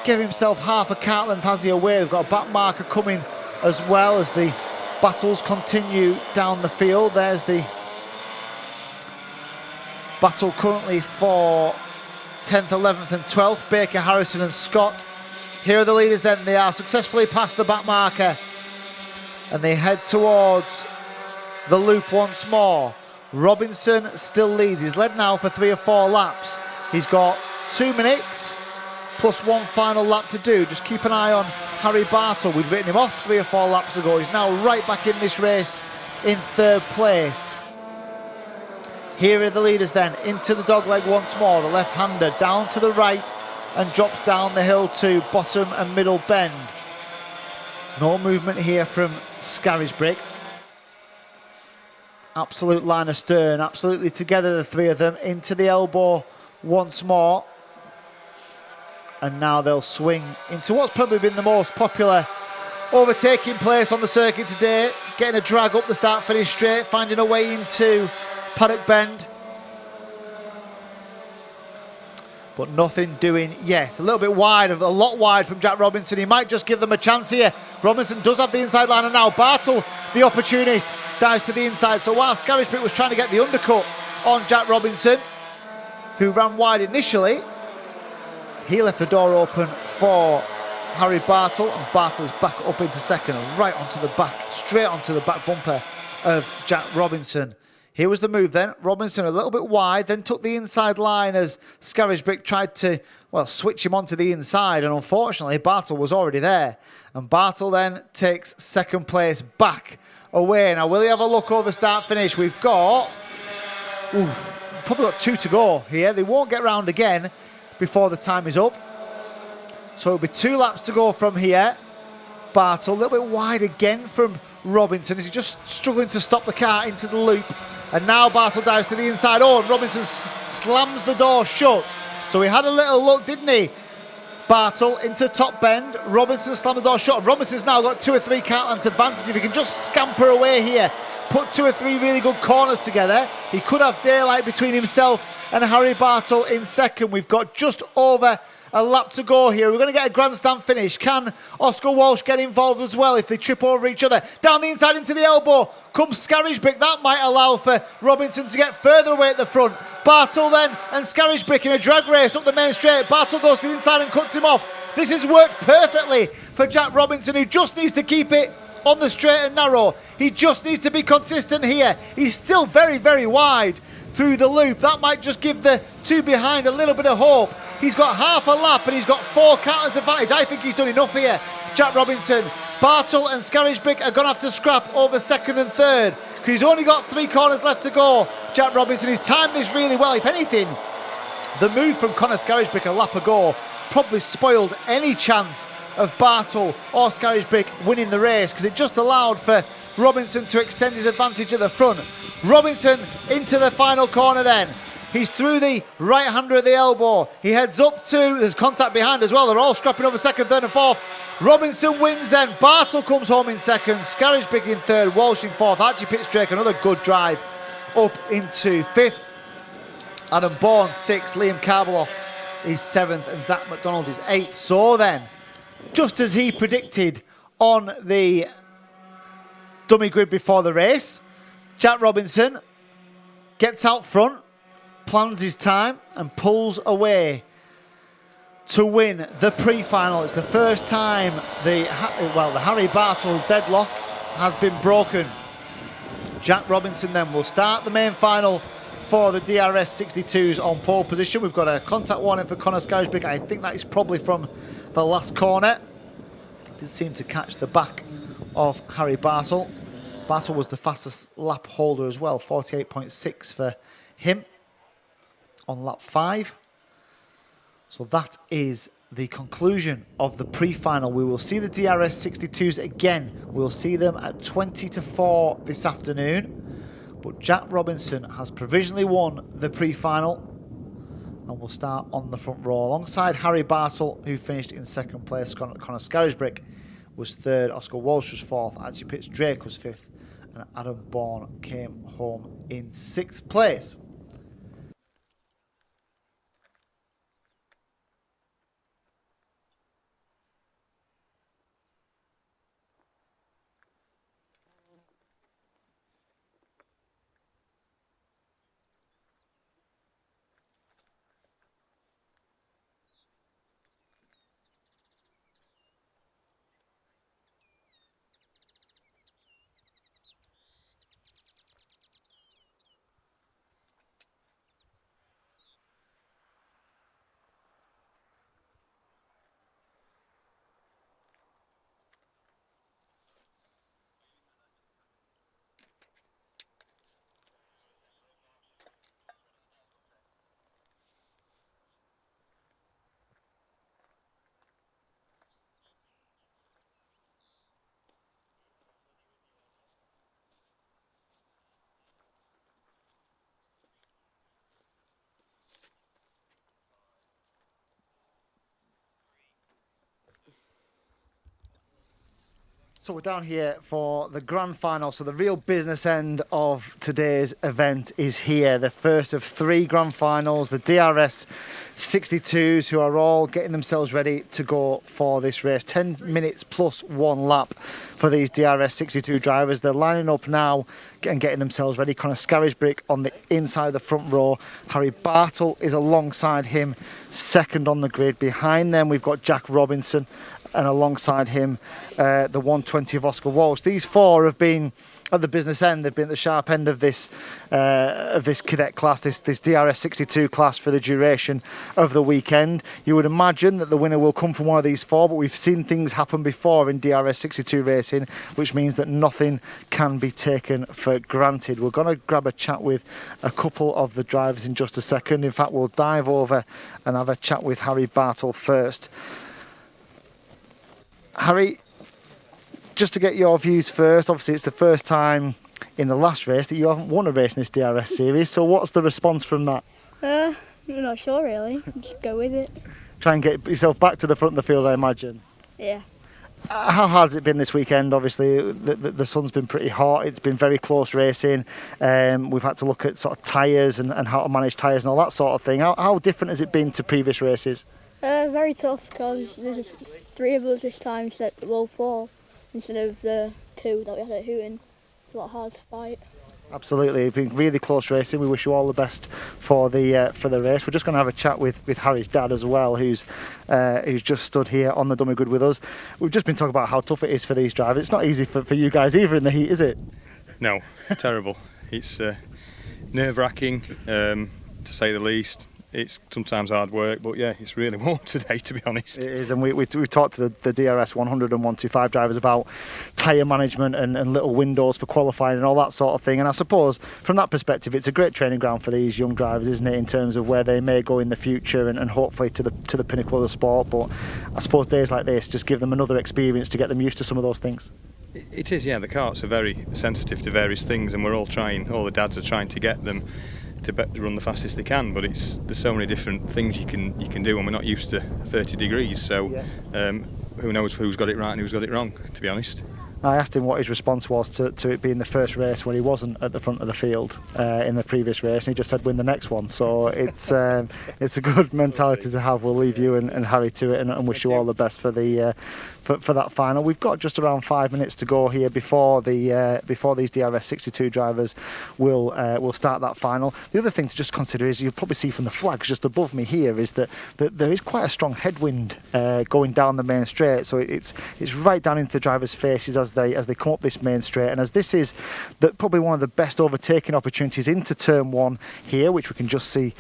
S3: give himself half a kart length as he away. They've got a back marker coming as well as the battles continue down the field. There's the battle currently for 10th, 11th and 12th, Baker, Harrison and Scott. Here are the leaders then. They are successfully past the back marker and they head towards the loop once more. Robinson still leads. He's led now for 3 or 4 laps. He's got 2 minutes plus 1 final lap to do. Just keep an eye on Harry Bartle. We'd written him off 3 or 4 laps ago. He's now right back in this race in 3rd place. Here are the leaders then, into the dogleg once more. The left-hander down to the right and drops down the hill to bottom and middle bend. No movement here from Scarisbrick. Absolute line astern, absolutely together the 3 of them, into the elbow once more. And now they'll swing into what's probably been the most popular overtaking place on the circuit today. Getting a drag up the start-finish straight, finding a way into Paddock Bend. But nothing doing yet. A little bit wide, a lot wide from Jack Robinson. He might just give them a chance here. Robinson does have the inside line, and now Bartle, the opportunist, dives to the inside. So while Scarisbrick was trying to get the undercut on Jack Robinson, who ran wide initially, he left the door open for Harry Bartle, and Bartle is back up into second and right onto the back, straight onto the back bumper of Jack Robinson. Here was the move then. Robinson a little bit wide, then took the inside line as Scarisbrick tried to, well, switch him onto the inside, and unfortunately Bartle was already there. And Bartle then takes second place back away. Now will he have a look over start finish? We've got, probably got 2 to go here. They won't get round again before the time is up. So it'll be 2 laps to go from here. Bartle a little bit wide again from Robinson. Is he just struggling to stop the car into the loop? And now Bartle dives to the inside. Oh, and Robinson slams the door shut. So he had a little look, didn't he? Bartle into top bend. Robinson slammed the door shut. And Robinson's now got 2 or 3 kart lengths advantage. If he can just scamper away here, put 2 or 3 really good corners together, he could have daylight between himself and Harry Bartle in second. We've got just over a lap to go here. We're going to get a grandstand finish. Can Oscar Walsh get involved as well if they trip over each other? Down the inside into the elbow comes Scarisbrick. That might allow for Robinson to get further away at the front. Bartle then and Scarisbrick in a drag race up the main straight. Bartle goes to the inside and cuts him off. This has worked perfectly for Jack Robinson, who just needs to keep it on the straight and narrow. He just needs to be consistent here. He's still very, very wide through the loop. That might just give the 2 behind a little bit of hope. He's got half a lap and he's got 4 kart advantage. I think he's done enough here, Jack Robinson. Bartle and Scarisbrick are going to have to scrap over second and third because he's only got 3 corners left to go. Jack Robinson, he's timed this really well. If anything, the move from Conor Scarisbrick a lap ago probably spoiled any chance of Bartle or Scarisbrick winning the race because it just allowed for Robinson to extend his advantage at the front. Robinson into the final corner then. He's through the right-hander at the elbow. He heads up to, there's contact behind as well. They're all scrapping over second, third and fourth. Robinson wins then. Bartle comes home in second. Scarisbrick in third. Walsh in fourth. Archie Pitts-Drake, another good drive up into fifth. Adam Bourne, sixth. Liam Karbeloff is seventh. And Zach McDonald is eighth. So then, just as he predicted on the dummy grid before the race, Jack Robinson gets out front, plans his time and pulls away to win the pre-final. It's the first time the Harry Bartle deadlock has been broken. Jack Robinson then will start the main final for the DRS62s on pole position. We've got a contact warning for Conor Scarisbrick. I think that is probably from the last corner. Did seem to catch the back of Harry Bartle. Bartle was the fastest lap holder as well, 48.6 for him on lap 5. So that is the conclusion of the pre-final. We will see the DRS62s again. We'll see them at 20 to 4 this afternoon. But Jack Robinson has provisionally won the pre-final and will start on the front row alongside Harry Bartle, who finished in second place. Conor Scarisbrick was third. Oscar Walsh was fourth. Archie Pitts-Drake was fifth. And Adam Bourne came home in sixth place. So we're down here for the grand final. So the real business end of today's event is here. The first of 3 grand finals, the DRS62s, who are all getting themselves ready to go for this race. 10 minutes plus 1 lap for these DRS62 drivers. They're lining up now and getting themselves ready. Connor Scarisbrick on the inside of the front row. Harry Bartle is alongside him, second on the grid. Behind them, we've got Jack Robinson, and alongside him, the 120 of Oscar Walsh. These 4 have been at the business end. They've been at the sharp end of this cadet class, this DRS62 class for the duration of the weekend. You would imagine that the winner will come from one of these 4, but we've seen things happen before in DRS62 racing, which means that nothing can be taken for granted. We're going to grab a chat with a couple of the drivers in just a second. In fact, we'll dive over and have a chat with Harry Bartle first. Harry, just to get your views first, obviously it's the first time in the last race that you haven't won a race in this DRS series, so what's the response from that?
S2: I'm not sure really, just go with it.
S3: Try and get yourself back to the front of the field, I imagine.
S2: Yeah.
S3: How hard has it been this weekend? Obviously the sun's been pretty hot, it's been very close racing. We've had to look at sort of tyres and how to manage tyres and all that sort of thing. How different has it been to previous races?
S2: Very tough, because there's 3 of us this time instead of 4 instead of the 2 that we had at Hooton. It's a lot hard to fight.
S3: Absolutely, it's been really close racing. We wish you all the best for the race. We're just going to have a chat with Harry's dad as well, who's just stood here on the dummy grid with us. We've just been talking about how tough it is for these drivers. It's not easy for you guys either in the heat, is it?
S4: No, terrible. It's nerve-wracking, to say the least. It's sometimes hard work, but yeah, it's really warm today, to be honest.
S3: It is, and we talked to the DRS 100 and 125 drivers about tyre management and little windows for qualifying and all that sort of thing. And I suppose from that perspective, it's a great training ground for these young drivers, isn't it, in terms of where they may go in the future and hopefully to the pinnacle of the sport. But I suppose days like this just give them another experience to get them used to some of those things.
S4: It is, yeah. The karts are very sensitive to various things, and we're all the dads are trying to get them to run the fastest they can, but there's so many different things you can do, and we're not used to 30 degrees, so yeah. Who knows who's got it right and who's got it wrong, to be honest.
S3: I asked him what his response was to it being the first race when he wasn't at the front of the field in the previous race, and he just said win the next one. So it's a good mentality to have. We'll leave you and Harry to it, and wish you all the best for the for that final. We've got just around 5 minutes to go here before these DRS62 drivers will start that final. The other thing to just consider is, you'll probably see from the flags just above me here, is that there is quite a strong headwind going down the main straight, so it's right down into the drivers' faces as they come up this main straight. And as this is probably one of the best overtaking opportunities into turn 1 here, which we can just see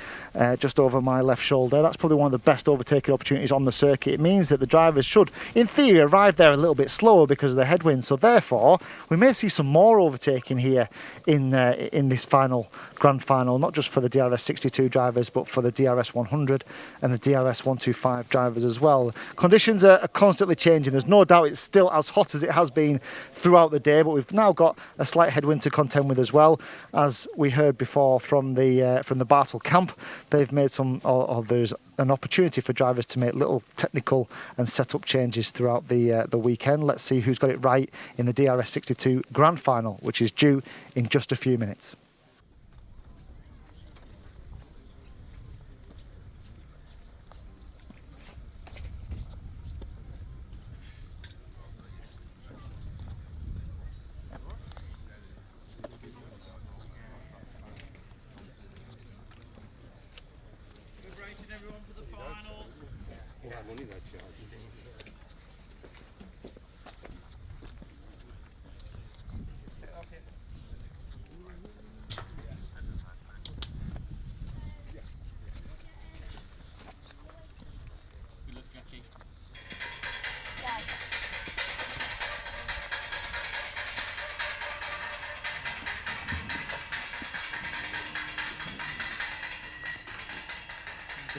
S3: just over my left shoulder, that's probably one of the best overtaking opportunities on the circuit. It means that the drivers should, in theory, arrive there a little bit slower because of the headwind. So therefore, we may see some more overtaking here in this grand final, not just for the DRS62 drivers, but for the DRS 100 and the DRS 125 drivers as well. Conditions are constantly changing. There's no doubt it's still as hot as it has been throughout the day, but we've now got a slight headwind to contend with as well. As we heard before from the Bartle camp, they've made there's an opportunity for drivers to make little technical and setup changes throughout the weekend. Let's see who's got it right in the DRS62 grand final, which is due in just a few minutes.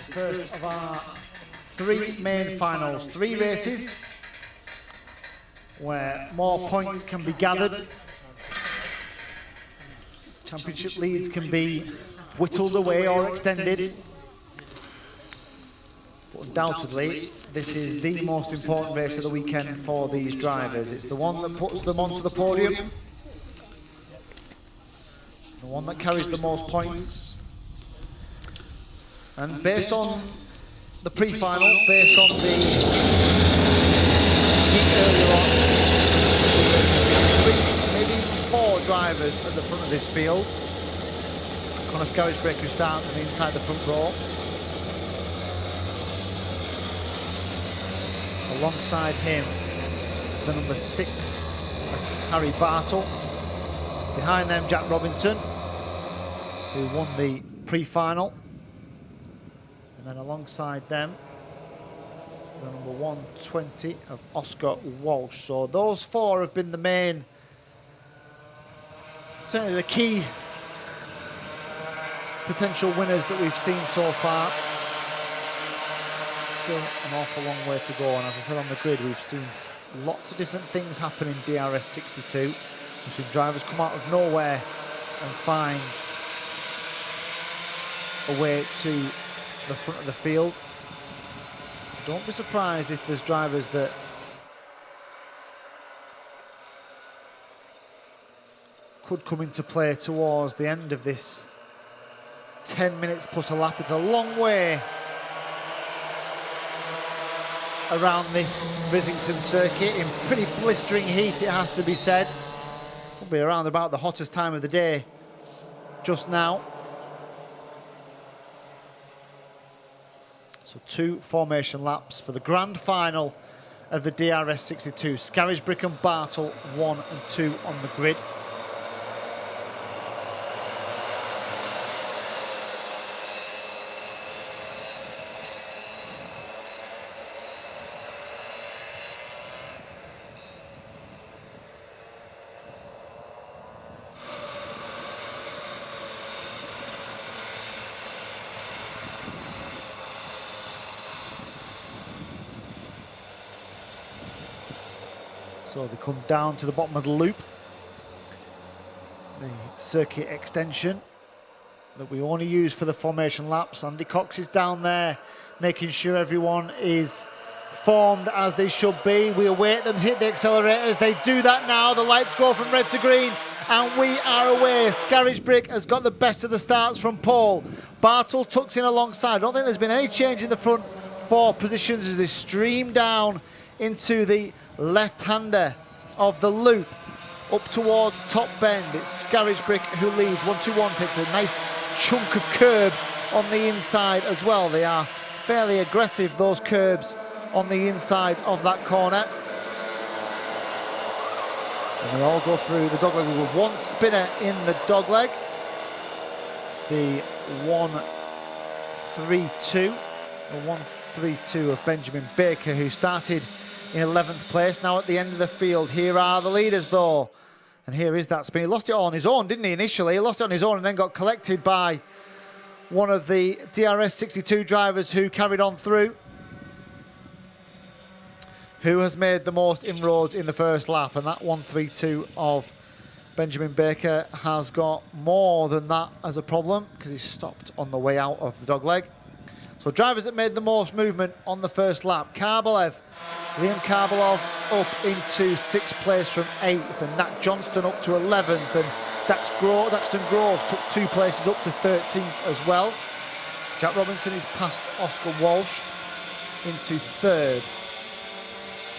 S3: First of our 3 main finals, 3 races where more points can be gathered. Championship leads can be whittled away or extended. But undoubtedly, this is the most important race of the weekend for these drivers. It's the one that puts them onto the podium, the one that carries the most points. And based on the pre-final, based on the heat earlier on, maybe even 4 drivers at the front of this field. Connor Scarisbrick, who starts on the inside the front row. Alongside him, the number 6, Harry Bartle. Behind them, Jack Robinson, who won the pre-final. And then alongside them, the number 120 of Oscar Walsh. So those 4 have been the main, certainly the key potential winners that we've seen so far. Still an awful long way to go, and as I said on the grid, we've seen lots of different things happen in DRS62. We've seen drivers come out of nowhere and find a way to the front of the field. Don't be surprised if there's drivers that could come into play towards the end of this 10 minutes plus a lap. It's a long way around this Rissington circuit in pretty blistering heat, it has to be said. Probably around about the hottest time of the day just now. So 2 formation laps for the grand final of the DRS62. Scarisbrick and Bartle 1 and 2 on the grid. So they come down to the bottom of the loop. The circuit extension that we only use for the formation laps. Andy Cox is down there making sure everyone is formed as they should be. We await them to hit the accelerators. They do that now. The lights go from red to green and we are away. Scarisbrick has got the best of the starts from pole. Bartle tucks in alongside. I don't think there's been any change in the front 4 positions as they stream down into the left-hander of the loop up towards Top Bend. It's Scarisbrick who leads. 1-2-1 takes a nice chunk of curb on the inside as well. They are fairly aggressive, those curbs on the inside of that corner. And they all go through the dogleg with 1 spinner in the dogleg. It's the 1-3-2. The 1-3-2 of Benjamin Baker, who started in 11th place, now at the end of the field. Here are the leaders though, and here is that spin. He lost it all on his own, didn't he, initially? He lost it on his own and then got collected by one of the DRS62 drivers who carried on through. Who has made the most inroads in the first lap, and that 1-3-2 of Benjamin Baker has got more than that as a problem because he stopped on the way out of the dogleg. So drivers that made the most movement on the first lap. Liam Karbalov up into 6th place from 8th, and Nat Johnston up to 11th, and Daxton Groves took 2 places up to 13th as well. Jack Robinson is past Oscar Walsh into 3rd.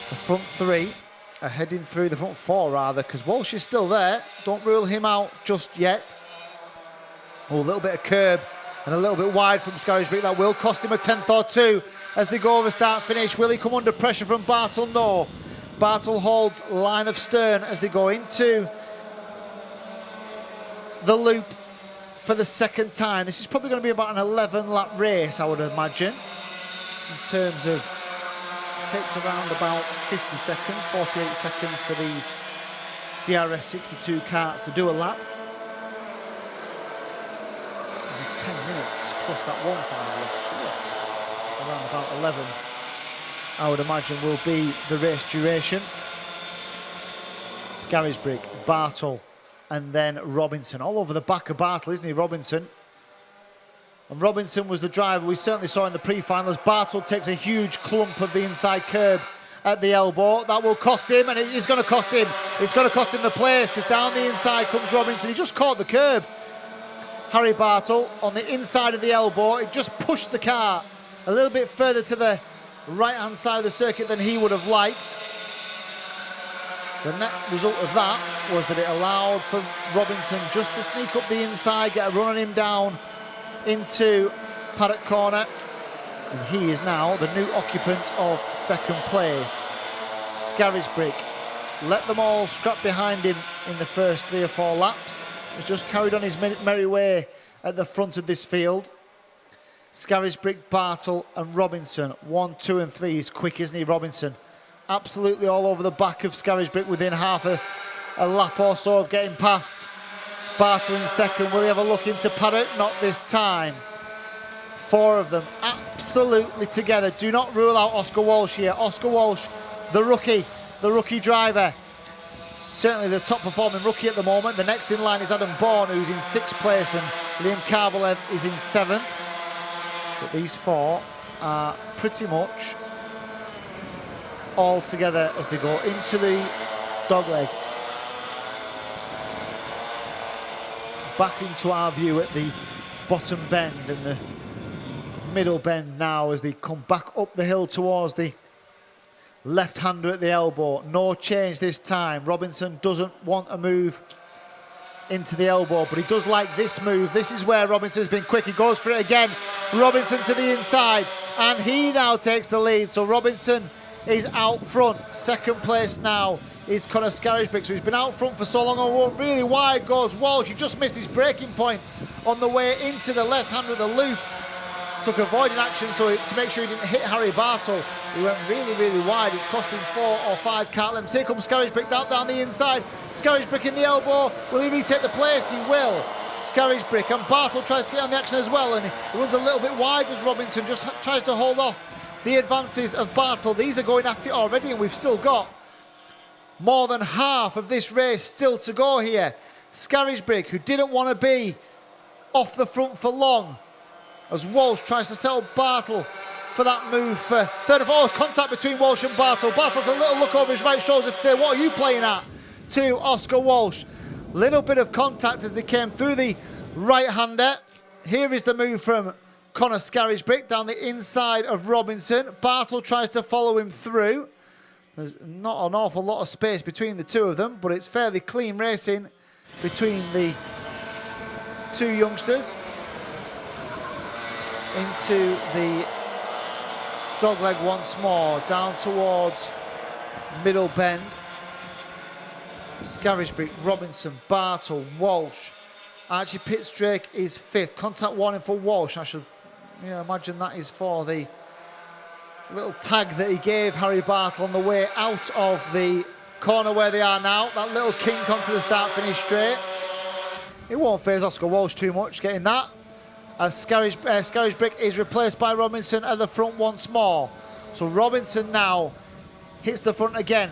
S3: The front 3 are heading through, the front 4 rather, because Walsh is still there. Don't rule him out just yet. Oh, a little bit of curb and a little bit wide from Scarisbrick. That will cost him a 10th or 2 as they go over start-finish. Will he come under pressure from Bartle? No. Bartle holds line of stern as they go into the loop for the 2nd time. This is probably going to be about an 11-lap race, I would imagine, in terms of, it takes around about 50 seconds, 48 seconds for these DRS62 karts to do a lap. 10 minutes plus that 1 final lap. So around about 11, I would imagine, will be the race duration. Scarisbrick, Bartle, and then Robinson. All over the back of Bartle, isn't he, Robinson? And Robinson was the driver we certainly saw in the pre-finals. Bartle takes a huge clump of the inside curb at the elbow. That will cost him, and it is going to cost him. It's going to cost him the place, because down the inside comes Robinson. He just caught the curb. Harry Bartle on the inside of the elbow. It just pushed the car a little bit further to the right-hand side of the circuit than he would have liked. The net result of that was that it allowed for Robinson just to sneak up the inside, get a run on him down into paddock corner, and he is now the new occupant of second place. Scarisbrick let them all scrap behind him in the first 3 or 4 laps. He's just carried on his merry way at the front of this field. Scarisbrick, Bartle and Robinson, 1, 2 and 3. He's quick, isn't he, Robinson? Absolutely all over the back of Scarisbrick within half a lap or so of getting past. Bartle in second. Will he have a look into paddock? Not this time. 4 of them absolutely together. Do not rule out Oscar Walsh here. Oscar Walsh, the rookie driver. Certainly the top performing rookie at the moment. The next in line is Adam Bourne, who's in 6th place, and Liam Karbalev is in 7th. But these 4 are pretty much all together as they go into the dogleg. Back into our view at the bottom bend and the middle bend now as they come back up the hill towards the left-hander at the elbow. No change this time. Robinson doesn't want a move into the elbow, but he does like this move. This is where Robinson's been quick. He goes for it again. Robinson to the inside, and he now takes the lead. So Robinson is out front. Second place now is Conor Scarisbrick. So he's been out front for so long on one. Really wide goes Walsh. He just missed his braking point on the way into the left-hander of the loop. Took avoiding action so to make sure he didn't hit Harry Bartle. He went really, really wide. It's costing 4 or 5 kart lengths. Here comes Scarisbrick down the inside. Scarisbrick in the elbow. Will he retake the place? He will. Scarisbrick, and Bartle tries to get on the action as well, and he runs a little bit wide as Robinson just tries to hold off the advances of Bartle. These are going at it already, and we've still got more than half of this race still to go here. Scarisbrick, who didn't want to be off the front for long, as Walsh tries to settle Bartle for that move for third of all. Contact between Walsh and Bartle. Bartle's a little look over his right shoulder to say, what are you playing at? To Oscar Walsh. Little bit of contact as they came through the right-hander. Here is the move from Conor Scarisbrick down the inside of Robinson. Bartle tries to follow him through. There's not an awful lot of space between the two of them, but it's fairly clean racing between the two youngsters. Into the dogleg once more, down towards middle bend. Scarisbrick, Robinson, Bartle, Walsh. Archie Pitts-Drake is 5th. Contact warning for Walsh. I should imagine that is for the little tag that he gave Harry Bartle on the way out of the corner where they are now. That little kink onto the start-finish straight. It won't faze Oscar Walsh too much getting that, as Scarisbrick is replaced by Robinson at the front once more. So Robinson now hits the front again.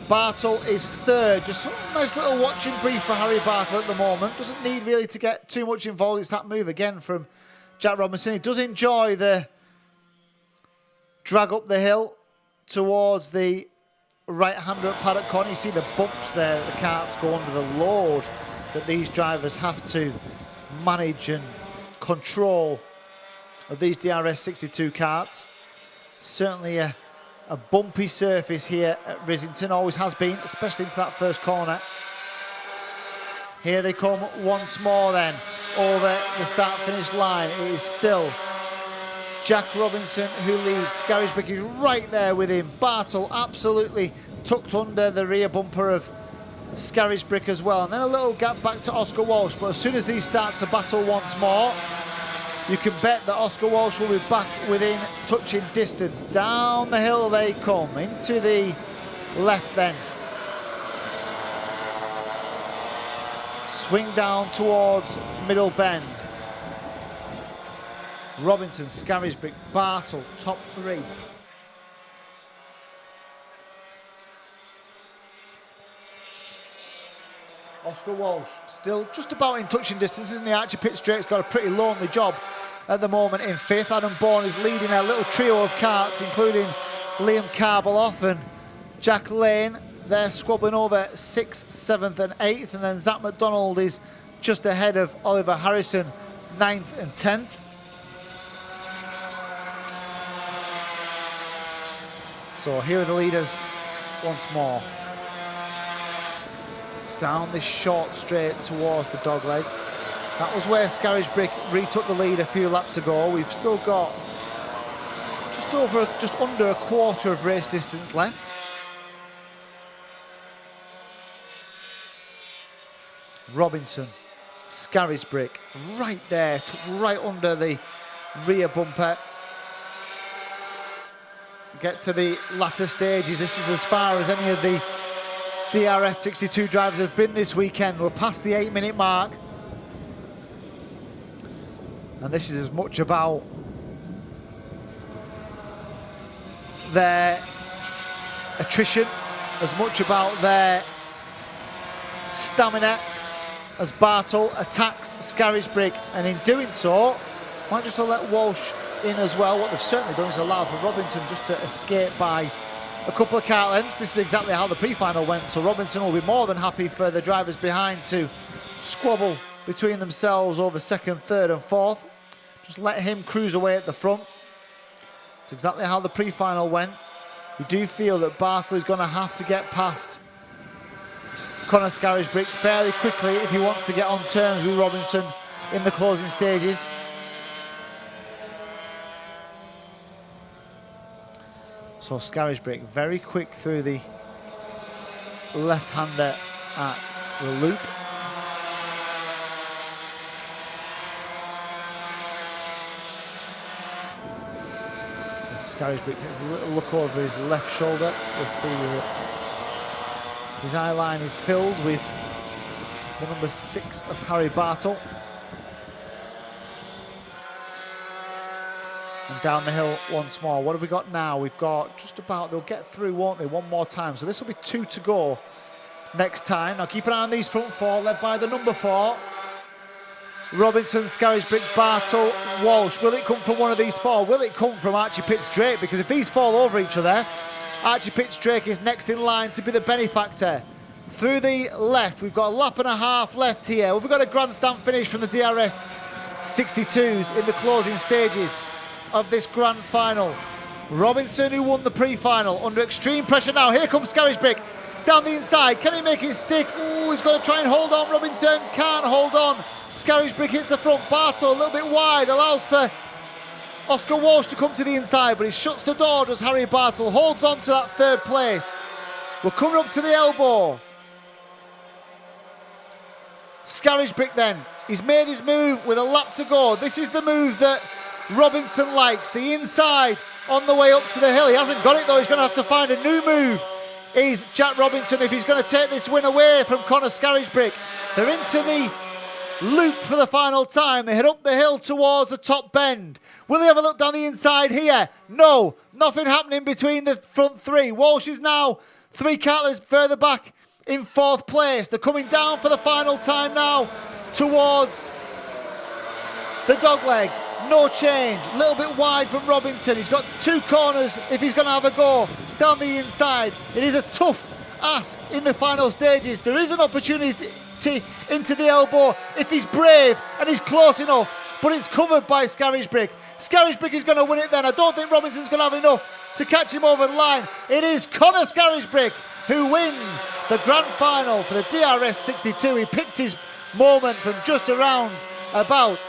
S3: Bartle is 3rd. Just a nice little watching brief for Harry Bartle at the moment. Doesn't need really to get too much involved. It's that move again from Jack Robinson. He does enjoy the drag up the hill towards the right-hander at paddock corner. You see the bumps there. The carts go under the load that these drivers have to manage and control of these DRS62 karts. Certainly a bumpy surface here at Rissington, always has been, especially into that first corner. Here they come once more then, over the start-finish line. It is still Jack Robinson who leads. Scarisbrick is right there with him. Bartle absolutely tucked under the rear bumper of Scarisbrick as well. And then a little gap back to Oscar Walsh. But as soon as these start to battle once more, you can bet that Oscar Walsh will be back within touching distance. Down the hill they come, into the left then. Swing down towards middle bend. Robinson, Scarisbrick, Bartle, top 3. Oscar Walsh still just about in touching distance, isn't he? Archie Pitts-Drake's got a pretty lonely job at the moment in 5th. Adam Bourne is leading a little trio of karts, including Liam Karbeloff and Jack Lane. They're squabbling over 6th, 7th and 8th. And then Zach McDonald is just ahead of Oliver Harrison, 9th and 10th. So here are the leaders once more. Down this short straight towards the dogleg. That was where Scarisbrick retook the lead a few laps ago. We've still got just under a quarter of race distance left. Robinson, Scarisbrick, right there, took right under the rear bumper. Get to the latter stages. This is as far as any of the DRS62 drivers have been this weekend. We're past the 8-minute mark. And this is as much about their attrition, as much about their stamina, as Bartle attacks Scarisbrick, and in doing so, might just let Walsh in as well. What they've certainly done is allow for Robinson just to escape by a couple of kart lengths. This is exactly how the pre-final went, so Robinson will be more than happy for the drivers behind to squabble between themselves over 2nd, 3rd and 4th. Just let him cruise away at the front. It's exactly how the pre-final went. We do feel that Bartle is going to have to get past Conor Scarisbrick fairly quickly if he wants to get on terms with Robinson in the closing stages. So Scarisbrick very quick through the left-hander at the loop. Scarisbrick takes a little look over his left shoulder. We'll see that his eye line is filled with the number 6 of Harry Bartle. And down the hill once more. What have we got now? We've got just about, they'll get through, won't they, one more time. So this will be 2 to go next time. Now keep an eye on these front 4, led by the number 4. Robinson, Scarisbrick, Bartle, Walsh. Will it come from one of these 4? Will it come from Archie Pitts-Drake? Because if these fall over each other, Archie Pitts-Drake is next in line to be the benefactor. Through the left, we've got a lap and a half left here. We've got a grandstand finish from the DRS62s in the closing stages of this grand final. Robinson, who won the pre-final, under extreme pressure now. Here comes Scarisbrick down the inside. Can he make it stick? Ooh, he's going to try and hold on. Robinson can't hold on. Scarisbrick hits the front. Bartle a little bit wide, allows for Oscar Walsh to come to the inside, but he shuts the door, does Harry Bartle, holds on to that 3rd place. We're coming up to the elbow. Scarisbrick then, he's made his move with a lap to go. This is the move that Robinson likes, the inside on the way up to the hill. He hasn't got it though, he's going to have to find a new move. Is Jack Robinson if he's going to take this win away from Conor Scarisbrick. They're into the loop for the final time. They head up the hill towards the top bend. Will they have a look down the inside here? No, nothing happening between the front 3. Walsh is now 3 kartlers further back in 4th place. They're coming down for the final time now towards the dogleg. No change, a little bit wide from Robinson. He's got 2 corners if he's going to have a go down the inside. It is a tough ask in the final stages. There is an opportunity into the elbow if he's brave and he's close enough, but it's covered by Scarisbrick. Scarisbrick is going to win it then. I don't think Robinson's going to have enough to catch him over the line. It is Conor Scarisbrick who wins the grand final for the DRS62. He picked his moment from just around about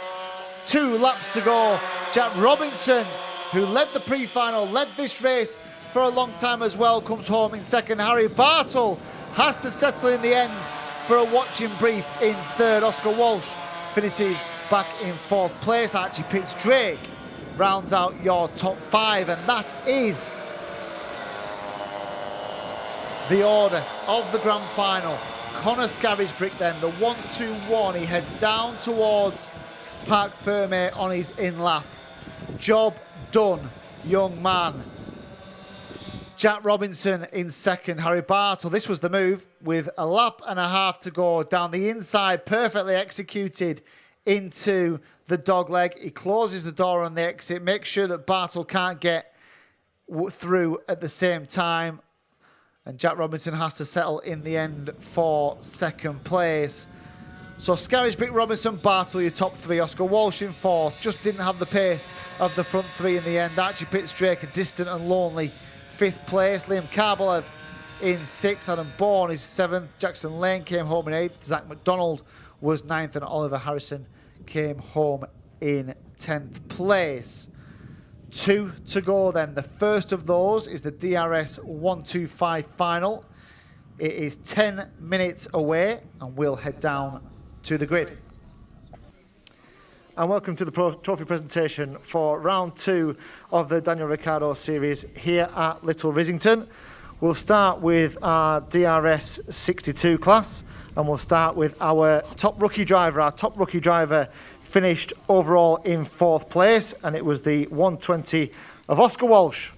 S3: 2 laps to go. Jack Robinson, who led the pre-final, led this race for a long time as well, comes home in 2nd. Harry Bartle has to settle in the end for a watching brief in 3rd. Oscar Walsh finishes back in 4th place. Archie Pitts-Drake rounds out your top 5, and that is the order of the grand final. Conor Scarisbrick then, the 1-2-1. He heads down towards Parc Fermé on his in-lap. Job done, young man. Jack Robinson in 2nd. Harry Bartle, this was the move with a lap and a half to go down the inside, perfectly executed into the dogleg. He closes the door on the exit, makes sure that Bartle can't get through at the same time. And Jack Robinson has to settle in the end for second place. So Scarisbrick, Robinson, Bartle, your top three. Oscar Walsh in fourth. Just didn't have the pace of the front three in the end. Archie Pitts-Drake, a distant and lonely fifth place. Liam Karbolev in sixth. Adam Bourne is seventh. Jackson Lane came home in eighth. Zach McDonald was ninth. And Oliver Harrison came home in 10th place. 2 to go then. The first of those is the DRS125 final. It is 10 minutes away and we'll head down to the grid. And welcome to the trophy presentation for round 2 of the Daniel Ricciardo Series here at Little Rissington. We'll start with our DRS62 class and we'll start with our top rookie driver. Our top rookie driver finished overall in 4th place, and it was the 120 of Oscar Walsh.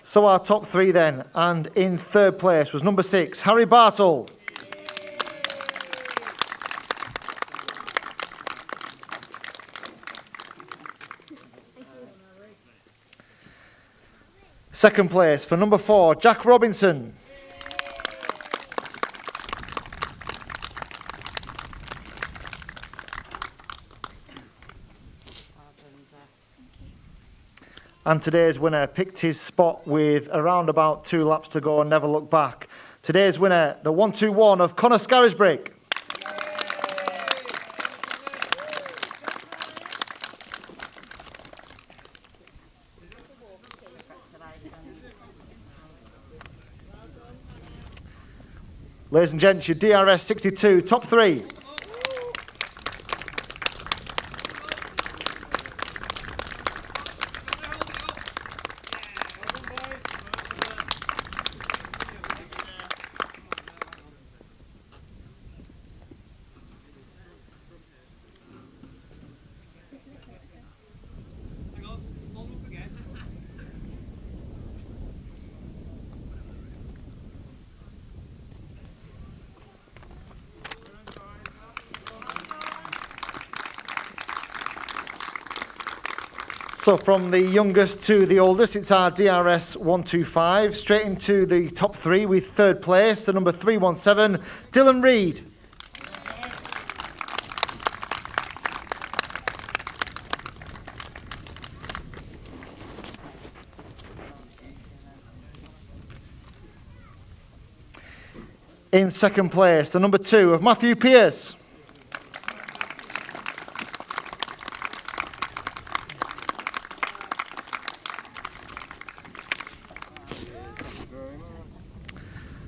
S3: So our top 3 then, and in 3rd place was number 6, Harry Bartle. Second place for number 4, Jack Robinson. And today's winner picked his spot with around about 2 laps to go and never looked back. Today's winner, the 121 of Conor Scarisbrick. Ladies and gents, your DRS62 top 3. So from the youngest to the oldest, it's our DRS125. Straight into the top 3 with 3rd place, the number 317, Dylan Reid. In 2nd place, the number 2 of Matthew Pearce.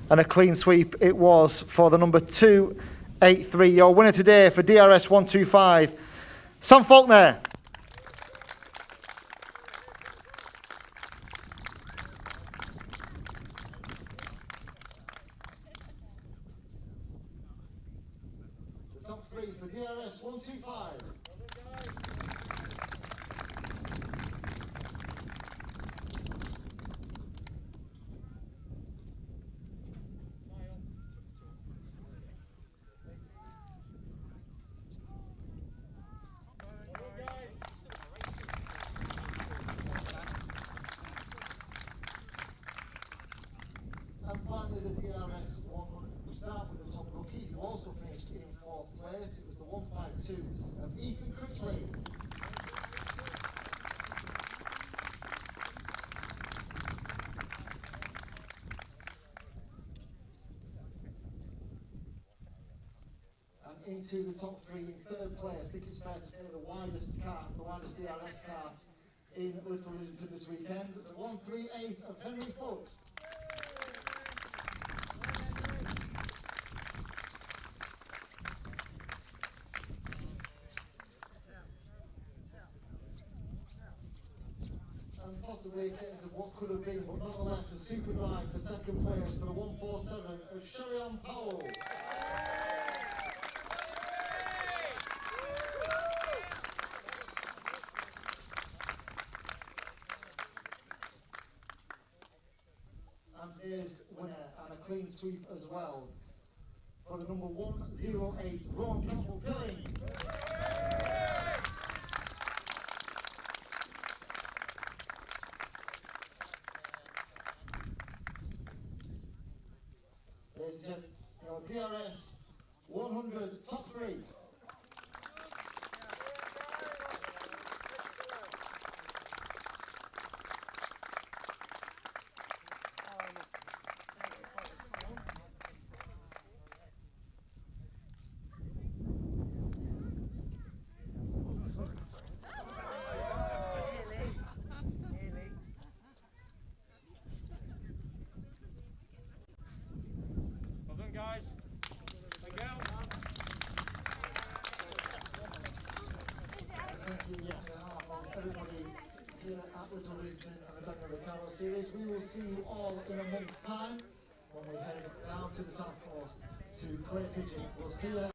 S3: And a clean sweep it was for the number 283. Your winner today for DRS125, Sam Faulkner. The top 3 for DRS125. And finally, the DRS one, we start with the top rookie, who also finished in 4th place. It was the 152 of Ethan Critchley. And into the top 3 in 3rd place. I think it's fair to say the widest DRS cart in Little Rissington this weekend. The 138 of Henry Foot. And possibly a case of what could have been, but nonetheless a super drive for 2nd place for the 147 of Sherry-On Powell.
S1: is winner and a clean sweep as well for the number 108 Ron Campbell Kelly. Ladies and gents, your DRS 100 top 3.
S4: Well done, guys. Thank you.
S1: Thank you on behalf of everybody here at Little Rissington and the Daniel Ricciardo Series. We will see you all in a month's time when we head down to the south coast to Clay Pigeon. We'll see you